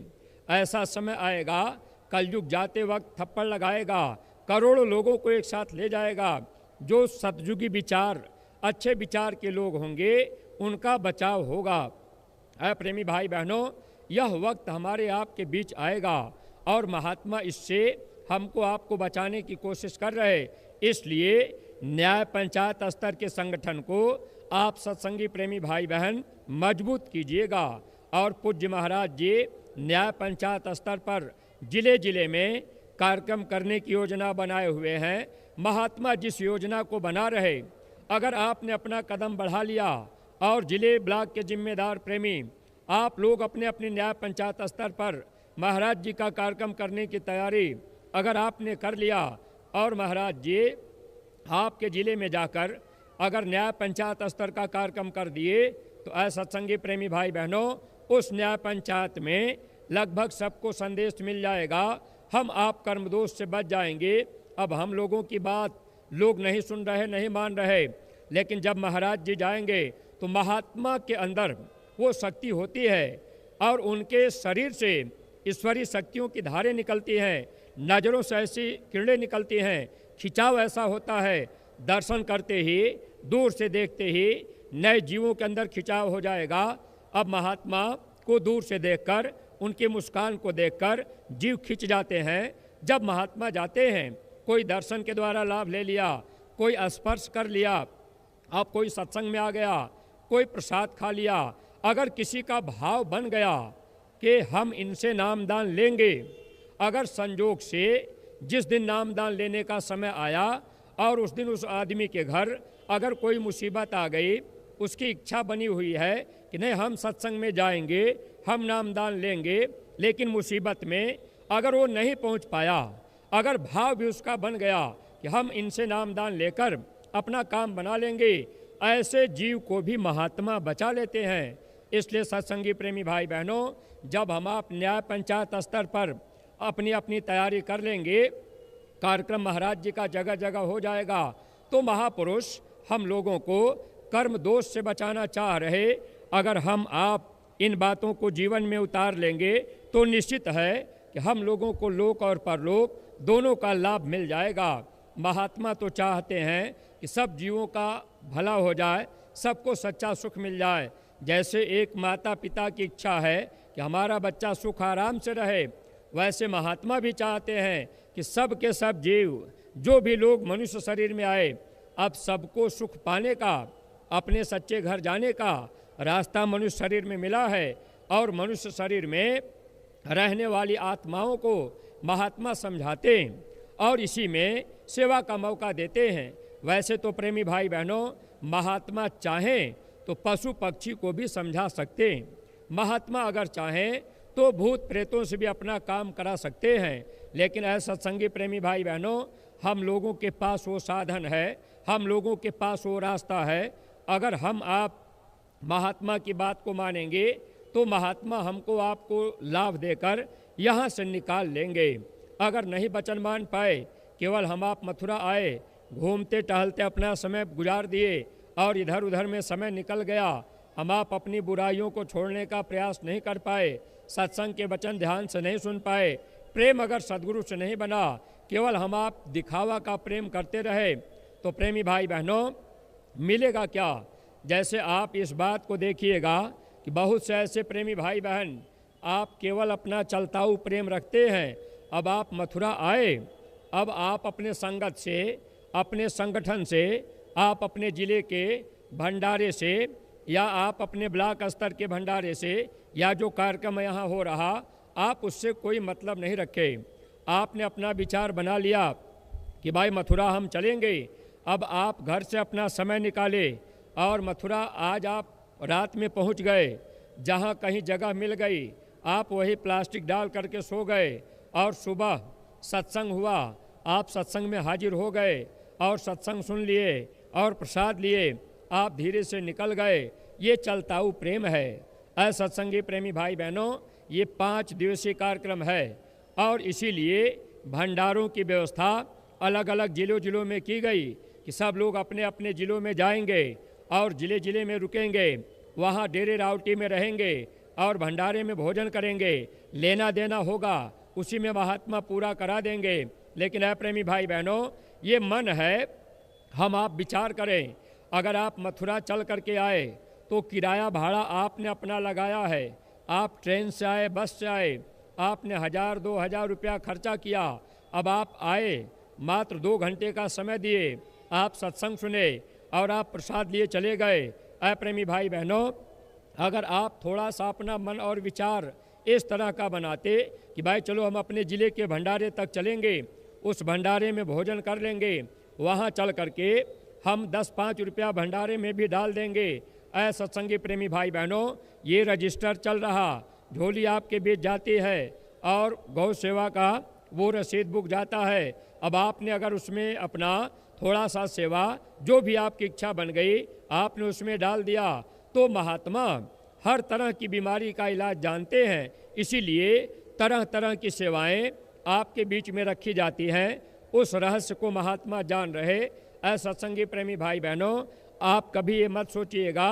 ऐसा समय आएगा, कलयुग जाते वक्त थप्पड़ लगाएगा, करोड़ों लोगों को एक साथ ले जाएगा। जो सतयुगी विचार, अच्छे विचार के लोग होंगे, उनका बचाव होगा। प्रेमी भाई बहनों, यह वक्त हमारे आपके बीच आएगा और महात्मा इससे हमको आपको बचाने की कोशिश कर रहे। इसलिए न्याय पंचायत स्तर के संगठन को आप सत्संगी प्रेमी भाई बहन मजबूत कीजिएगा। और पूज्य महाराज जी न्याय पंचायत स्तर पर जिले जिले में कार्यक्रम करने की योजना बनाए हुए हैं। महात्मा जिस योजना को बना रहे, अगर आपने अपना कदम बढ़ा लिया और जिले ब्लॉक के जिम्मेदार प्रेमी आप लोग अपने अपने न्याय पंचायत स्तर पर महाराज जी का कार्यक्रम करने की तैयारी अगर आपने कर लिया और महाराज जी आपके ज़िले में जाकर अगर न्याय पंचायत स्तर का कार्यक्रम कर दिए, तो ऐसा सत्संगी प्रेमी भाई बहनों, उस न्याय पंचायत में लगभग सबको संदेश मिल जाएगा। हम आप कर्मदोष से बच जाएंगे। अब हम लोगों की बात लोग नहीं सुन रहे, नहीं मान रहे, लेकिन जब महाराज जी जाएंगे तो महात्मा के अंदर वो शक्ति होती है और उनके शरीर से ईश्वरीय शक्तियों की धारें निकलती हैं, नज़रों से ऐसी किरणें निकलती हैं, खिंचाव ऐसा होता है, दर्शन करते ही, दूर से देखते ही नए जीवों के अंदर खिंचाव हो जाएगा। अब महात्मा को दूर से देखकर, उनकी मुस्कान को देखकर जीव खिंच जाते हैं। जब महात्मा जाते हैं, कोई दर्शन के द्वारा लाभ ले लिया, कोई स्पर्श कर लिया, आप कोई सत्संग में आ गया, कोई प्रसाद खा लिया, अगर किसी का भाव बन गया कि हम इनसे नामदान लेंगे, अगर संजोग से जिस दिन नामदान लेने का समय आया और उस दिन उस आदमी के घर अगर कोई मुसीबत आ गई, उसकी इच्छा बनी हुई है कि नहीं हम सत्संग में जाएंगे, हम नामदान लेंगे, लेकिन मुसीबत में अगर वो नहीं पहुंच पाया, अगर भाव भी उसका बन गया कि हम इनसे नामदान लेकर अपना काम बना लेंगे, ऐसे जीव को भी महात्मा बचा लेते हैं। इसलिए सत्संगी प्रेमी भाई बहनों, जब हम आप न्याय पंचायत स्तर पर अपनी अपनी तैयारी कर लेंगे, कार्यक्रम महाराज जी का जगह जगह हो जाएगा, तो महापुरुष हम लोगों को कर्म दोष से बचाना चाह रहे, अगर हम आप इन बातों को जीवन में उतार लेंगे तो निश्चित है कि हम लोगों को लोक और परलोक दोनों का लाभ मिल जाएगा। महात्मा तो चाहते हैं कि सब जीवों का भला हो जाए, सबको सच्चा सुख मिल जाए। जैसे एक माता पिता की इच्छा है कि हमारा बच्चा सुख आराम से रहे, वैसे महात्मा भी चाहते हैं कि सब के सब जीव, जो भी लोग मनुष्य शरीर में आए, अब सबको सुख पाने का, अपने सच्चे घर जाने का रास्ता मनुष्य शरीर में मिला है, और मनुष्य शरीर में रहने वाली आत्माओं को महात्मा समझाते हैं और इसी में सेवा का मौका देते हैं। वैसे तो प्रेमी भाई बहनों, महात्मा चाहें तो पशु पक्षी को भी समझा सकते हैं। महात्मा अगर चाहें तो भूत प्रेतों से भी अपना काम करा सकते हैं। लेकिन ऐसा सत्संगी प्रेमी भाई बहनों, हम लोगों के पास वो साधन है, हम लोगों के पास वो रास्ता है। अगर हम आप महात्मा की बात को मानेंगे तो महात्मा हमको आपको लाभ देकर यहाँ से निकाल लेंगे। अगर नहीं वचन मान पाए, केवल हम आप मथुरा आए, घूमते टहलते अपना समय गुजार दिए और इधर उधर में समय निकल गया, हम आप अपनी बुराइयों को छोड़ने का प्रयास नहीं कर पाए, सत्संग के वचन ध्यान से नहीं सुन पाए, प्रेम अगर सद्गुरु से नहीं बना, केवल हम आप दिखावा का प्रेम करते रहे, तो प्रेमी भाई बहनों मिलेगा क्या? जैसे आप इस बात को देखिएगा कि बहुत से ऐसे प्रेमी भाई बहन आप केवल अपना चलताऊ प्रेम रखते हैं। अब आप मथुरा आए, अब आप अपने संगत से, अपने संगठन से, आप अपने ज़िले के भंडारे से, या आप अपने ब्लॉक स्तर के भंडारे से, या जो कार्यक्रम यहाँ हो रहा, आप उससे कोई मतलब नहीं रखे। आपने अपना विचार बना लिया कि भाई मथुरा हम चलेंगे। अब आप घर से अपना समय निकाले और मथुरा आज आप रात में पहुँच गए, जहाँ कहीं जगह मिल गई आप वही प्लास्टिक डाल करके सो गए, और सुबह सत्संग हुआ, आप सत्संग में हाजिर हो गए और सत्संग सुन लिए और प्रसाद लिए, आप धीरे से निकल गए। ये चलताऊ प्रेम है। ऐसा सत्संगी प्रेमी भाई बहनों, ये 5 दिवसीय कार्यक्रम है और इसीलिए भंडारों की व्यवस्था अलग अलग जिलों में की गई कि सब लोग अपने अपने ज़िलों में जाएंगे और ज़िले में रुकेंगे, वहाँ डेरे रावटी में रहेंगे और भंडारे में भोजन करेंगे। लेना देना होगा, उसी में महात्मा पूरा करा देंगे। लेकिन है प्रेमी भाई बहनों, ये मन है, हम आप विचार करें, अगर आप मथुरा चल करके आए तो किराया भाड़ा आपने अपना लगाया है, आप ट्रेन से आए, बस से आए, आपने 1000-2000 रुपया खर्चा किया। अब आप आए, मात्र 2 घंटे का समय दिए, आप सत्संग सुने और आप प्रसाद लिए चले गए। प्रेमी भाई बहनों, अगर आप थोड़ा सा अपना मन और विचार इस तरह का बनाते कि भाई चलो हम अपने ज़िले के भंडारे तक चलेंगे, उस भंडारे में भोजन कर लेंगे, वहाँ चल करके हम 10-5 रुपया भंडारे में भी डाल देंगे। सत्संगी प्रेमी भाई बहनों, ये रजिस्टर चल रहा, झोली आपके बीच जाती है और गौ सेवा का वो रसीद बुक जाता है। अब आपने अगर उसमें अपना थोड़ा सा सेवा, जो भी आपकी इच्छा बन गई, आपने उसमें डाल दिया, तो महात्मा हर तरह की बीमारी का इलाज जानते हैं। इसीलिए तरह तरह की सेवाएं आपके बीच में रखी जाती हैं। उस रहस्य को महात्मा जान रहे। ऐसा सत्संगी प्रेमी भाई बहनों, आप कभी ये मत सोचिएगा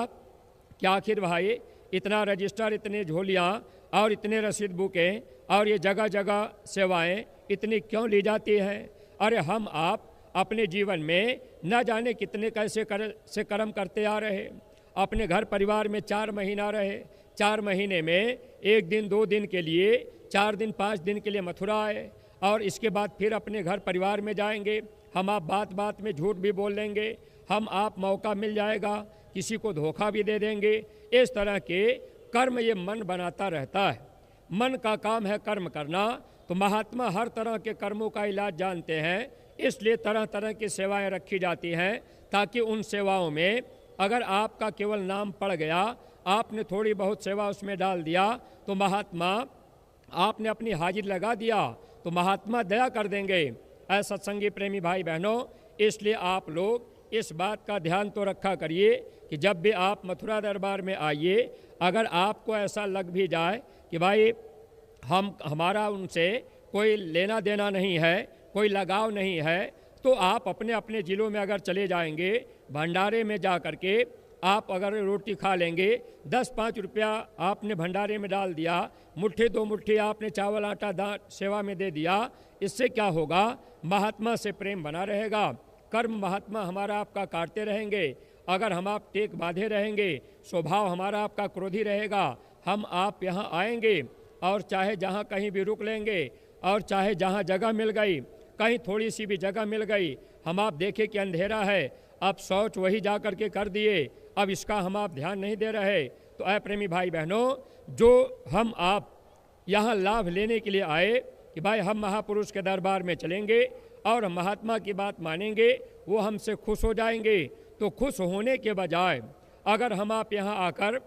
कि आखिर भाई इतना रजिस्टर, इतने झोलियाँ और इतने रसीद बुकें और ये जगह जगह सेवाएं इतनी क्यों ली जाती हैं। अरे हम आप अपने जीवन में न जाने कितने कैसे कर्म करते आ रहे। अपने घर परिवार में 4 महीना रहे, 4 महीने में 1 दिन 2 दिन के लिए, 4 दिन 5 दिन के लिए मथुरा आए और इसके बाद फिर अपने घर परिवार में जाएंगे। हम आप बात बात में झूठ भी बोल लेंगे, हम आप मौका मिल जाएगा किसी को धोखा भी दे देंगे। इस तरह के कर्म ये मन बनाता रहता है। मन का काम है कर्म करना। तो महात्मा हर तरह के कर्मों का इलाज जानते हैं, इसलिए तरह तरह की सेवाएं रखी जाती हैं, ताकि उन सेवाओं में अगर आपका केवल नाम पड़ गया, आपने थोड़ी बहुत सेवा उसमें डाल दिया, तो महात्मा आपने अपनी हाजिर लगा दिया तो महात्मा दया कर देंगे। ऐसा सत्संगी प्रेमी भाई बहनों, इसलिए आप लोग इस बात का ध्यान तो रखा करिए कि जब भी आप मथुरा दरबार में आइए, अगर आपको ऐसा लग भी जाए कि भाई हमारा उनसे कोई लेना देना नहीं है, कोई लगाव नहीं है, तो आप अपने अपने ज़िलों में अगर चले जाएंगे, भंडारे में जा कर के आप अगर रोटी खा लेंगे, 10-5 रुपया आपने भंडारे में डाल दिया, मुट्ठी 2 मुट्ठी आपने चावल आटा दान सेवा में दे दिया, इससे क्या होगा? महात्मा से प्रेम बना रहेगा। कर्म महात्मा हमारा आपका काटते रहेंगे। अगर हम आप टेक बांधे रहेंगे, स्वभाव हमारा आपका क्रोधी रहेगा, हम आप यहाँ आएंगे और चाहे जहाँ कहीं भी रुक लेंगे, और चाहे जहाँ जगह मिल गई, कहीं थोड़ी सी भी जगह मिल गई, हम आप देखें कि अंधेरा है, अब शौच वही जा कर के कर दिए, अब इसका हम आप ध्यान नहीं दे रहे। तो ऐ प्रेमी भाई बहनों, जो हम आप यहाँ लाभ लेने के लिए आए कि भाई हम महापुरुष के दरबार में चलेंगे और महात्मा की बात मानेंगे, वो हमसे खुश हो जाएंगे। तो खुश होने के बजाय अगर हम आप यहाँ आकर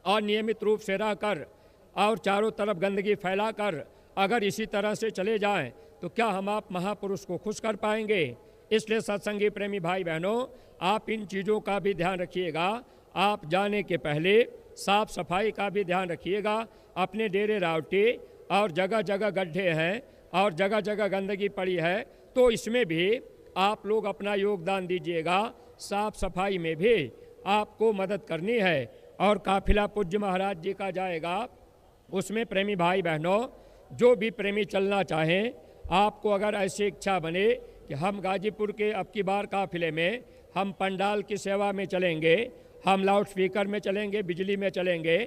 और नियमित रूप से रहकर और चारों तरफ गंदगी फैलाकर अगर इसी तरह से चले जाएं, तो क्या हम आप महापुरुष को खुश कर पाएंगे? इसलिए सत्संगी प्रेमी भाई बहनों, आप इन चीज़ों का भी ध्यान रखिएगा। आप जाने के पहले साफ सफाई का भी ध्यान रखिएगा। अपने डेरे रावटे और जगह जगह गड्ढे हैं और जगह जगह गंदगी पड़ी है, तो इसमें भी आप लोग अपना योगदान दीजिएगा। साफ सफाई में भी आपको मदद करनी है। और काफिला पूज्य महाराज जी का जाएगा, उसमें प्रेमी भाई बहनों, जो भी प्रेमी चलना चाहें, आपको अगर ऐसी इच्छा बने कि हम गाजीपुर के अब की बार काफिले में हम पंडाल की सेवा में चलेंगे, हम लाउड स्पीकर में चलेंगे, बिजली में चलेंगे,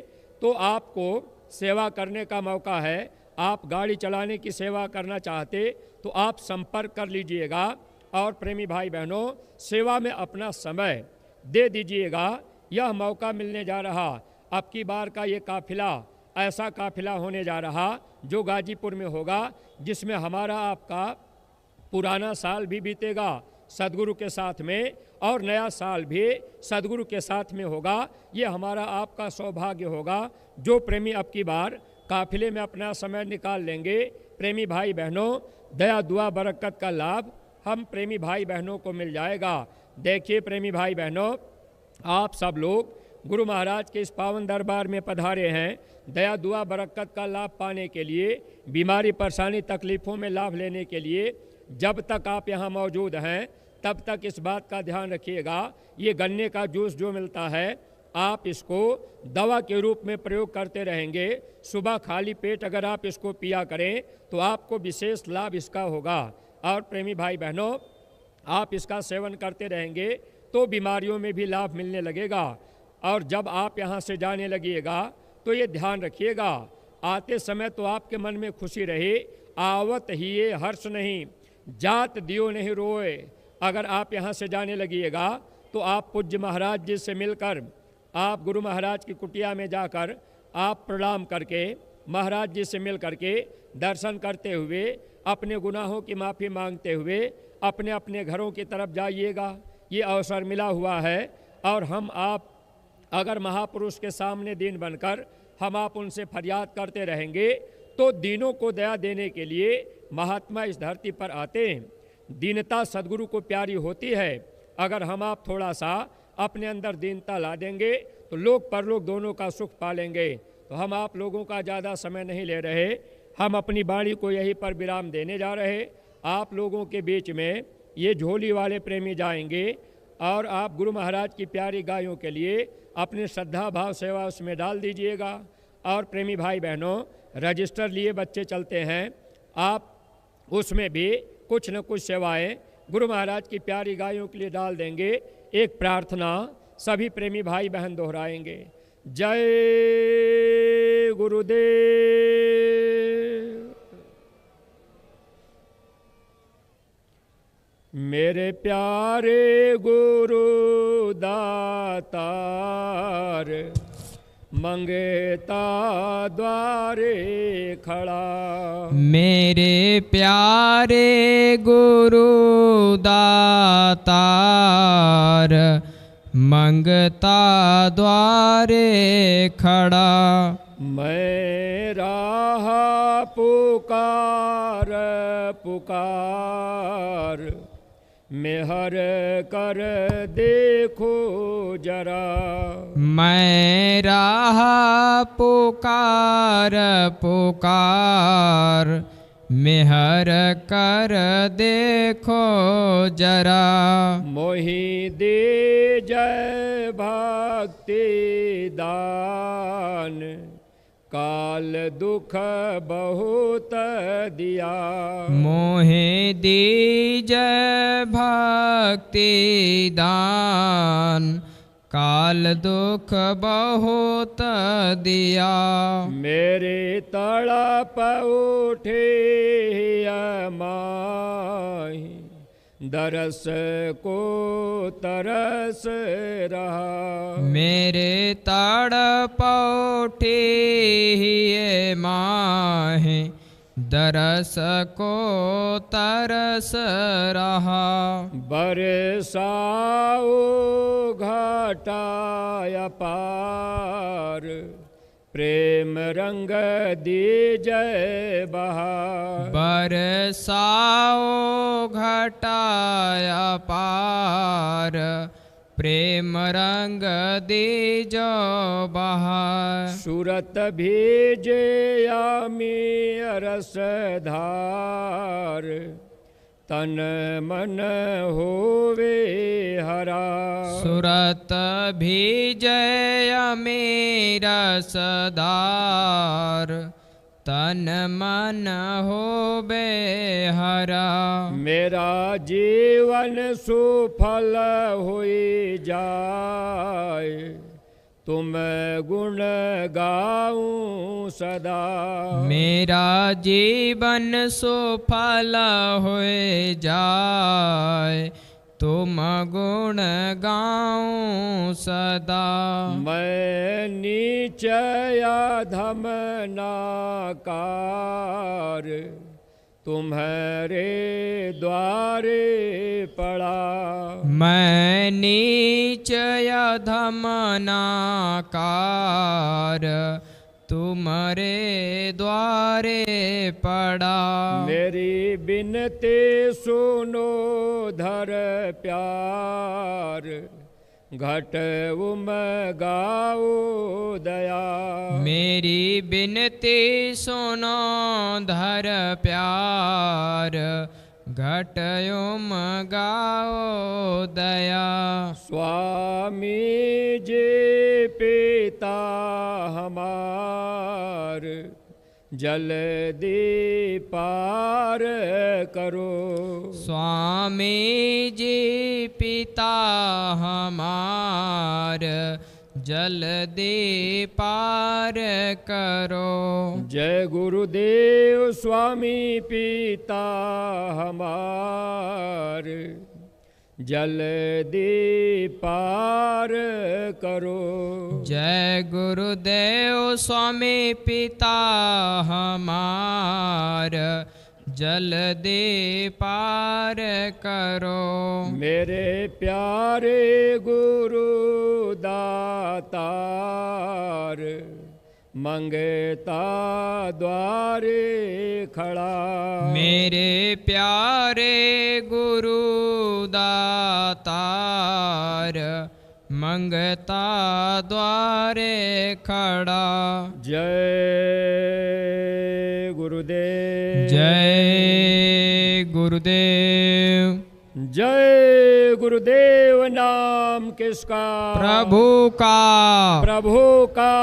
तो आपको सेवा करने का मौका है। आप गाड़ी चलाने की सेवा करना चाहते तो आप संपर्क कर लीजिएगा। और प्रेमी भाई बहनों, सेवा में अपना समय दे दीजिएगा। यह मौका मिलने जा रहा, अब की बार का ये काफिला ऐसा काफिला होने जा रहा जो गाजीपुर में होगा, जिसमें हमारा आपका पुराना साल भी बीतेगा सदगुरु के साथ में, और नया साल भी सदगुरु के साथ में होगा। ये हमारा आपका सौभाग्य होगा। जो प्रेमी अब की बार काफिले में अपना समय निकाल लेंगे, प्रेमी भाई बहनों, दया दुआ बरकत का लाभ हम प्रेमी भाई बहनों को मिल जाएगा। देखिए प्रेमी भाई बहनों, आप सब लोग गुरु महाराज के इस पावन दरबार में पधारे हैं दया दुआ बरकत का लाभ पाने के लिए, बीमारी परेशानी तकलीफ़ों में लाभ लेने के लिए। जब तक आप यहाँ मौजूद हैं तब तक इस बात का ध्यान रखिएगा, ये गन्ने का जूस जो मिलता है, आप इसको दवा के रूप में प्रयोग करते रहेंगे। सुबह खाली पेट अगर आप इसको पिया करें तो आपको विशेष लाभ इसका होगा। और प्रेमी भाई बहनों, आप इसका सेवन करते रहेंगे तो बीमारियों में भी लाभ मिलने लगेगा। और जब आप यहाँ से जाने लगिएगा तो ये ध्यान रखिएगा, आते समय तो आपके मन में खुशी रहे, आवत ही ये हर्ष नहीं, जात दियो नहीं रोए। अगर आप यहाँ से जाने लगिएगा तो आप पूज्य महाराज जी से मिलकर, आप गुरु महाराज की कुटिया में जाकर आप प्रणाम करके, महाराज जी से मिल करके दर्शन करते हुए, अपने गुनाहों की माफ़ी मांगते हुए अपने अपने घरों की तरफ जाइएगा। ये अवसर मिला हुआ है। और हम आप अगर महापुरुष के सामने दीन बनकर हम आप उनसे फरियाद करते रहेंगे तो दीनों को दया देने के लिए महात्मा इस धरती पर आते हैं। दीनता सद्गुरु को प्यारी होती है। अगर हम आप थोड़ा सा अपने अंदर दीनता ला देंगे तो लोक परलोक दोनों का सुख पालेंगे। तो हम आप लोगों का ज़्यादा समय नहीं ले रहे, हम अपनी वाणी को यहीं पर विराम देने जा रहे। आप लोगों के बीच में ये झोली वाले प्रेमी जाएंगे और आप गुरु महाराज की प्यारी गायों के लिए अपने श्रद्धा भाव सेवा उसमें डाल दीजिएगा। और प्रेमी भाई बहनों, रजिस्टर लिए बच्चे चलते हैं, आप उसमें भी कुछ न कुछ सेवाएं गुरु महाराज की प्यारी गायों के लिए डाल देंगे। एक प्रार्थना सभी प्रेमी भाई बहन दोहराएंगे। जय गुरुदेव। मेरे प्यारे गुरु दातार, मंगता द्वारे खड़ा। मेरे प्यारे गुरु दातार, मंगता द्वारे खड़ा। मैं राह पुकार पुकार, मेहर कर देखो जरा। मैं राह पुकार पुकार, मेहर कर देखो जरा। मोहि दे जय भक्ति दान, काल दुख बहुत दिया। मोहे दीजय भक्ति दान, काल दुख बहुत दिया। मेरे तड़प उठे माही, दरस को तरस रहा। मेरे तड़प उठे माहे, दरस को तरस रहा। बरसाओ घटाया पार, प्रेम रंग दीजय बहार। बरसाओ घटाया पार, प्रेम रंग दीजो बहार। सूरत भेजे यामी रस धार, तन मन होवे हरा। सुरत भीजय मेरा सदार, तन मन होवे हरा। मेरा जीवन सुफल होई जाए, तुम गुण गाऊं सदा। मेरा जीवन सुफल होए जाए, तुम गुण गाऊं सदा। मैं नीचया धम नाकार, तुम्हारे द्वारे पड़ा। मैं नीच अधम नाकार, तुम्हारे द्वारे पड़ा। मेरी बिनती सुनो धर प्यार, घट उम गाओ दया। मेरी बिनती सुनो धर प्यार, घट उम गाओ दया। स्वामी जी पिता हमार, जल्दी पार करो। स्वामी जी पिता हमार, जल्दी पार करो। जय गुरुदेव स्वामी पिता हमार, जल्दी पार करो। जय गुरुदेव स्वामी पिता हमार, जल्दी पार करो। मेरे प्यारे गुरु दातार, मंगता द्वारे खड़ा। मेरे प्यारे गुरु दातार, मंगता द्वारे खड़ा। जय गुरुदेव, जय गुरुदेव। जय गुरुदेव नाम किसका? प्रभु का। प्रभु का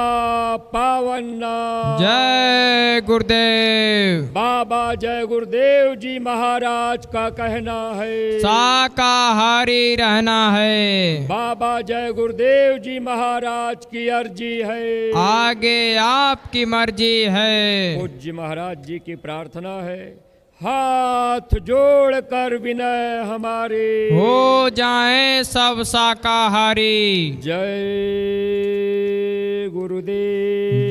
पावन नाम। जय गुरुदेव। बाबा जय गुरुदेव जी महाराज का कहना है, शाकाहारी रहना है। बाबा जय गुरुदेव जी महाराज की अर्जी है, आगे आपकी मर्जी है। पूज्य महाराज जी की प्रार्थना है, हाथ जोड़कर विनय हमारे हो जाएं सब शाकाहारी। जय गुरुदेव।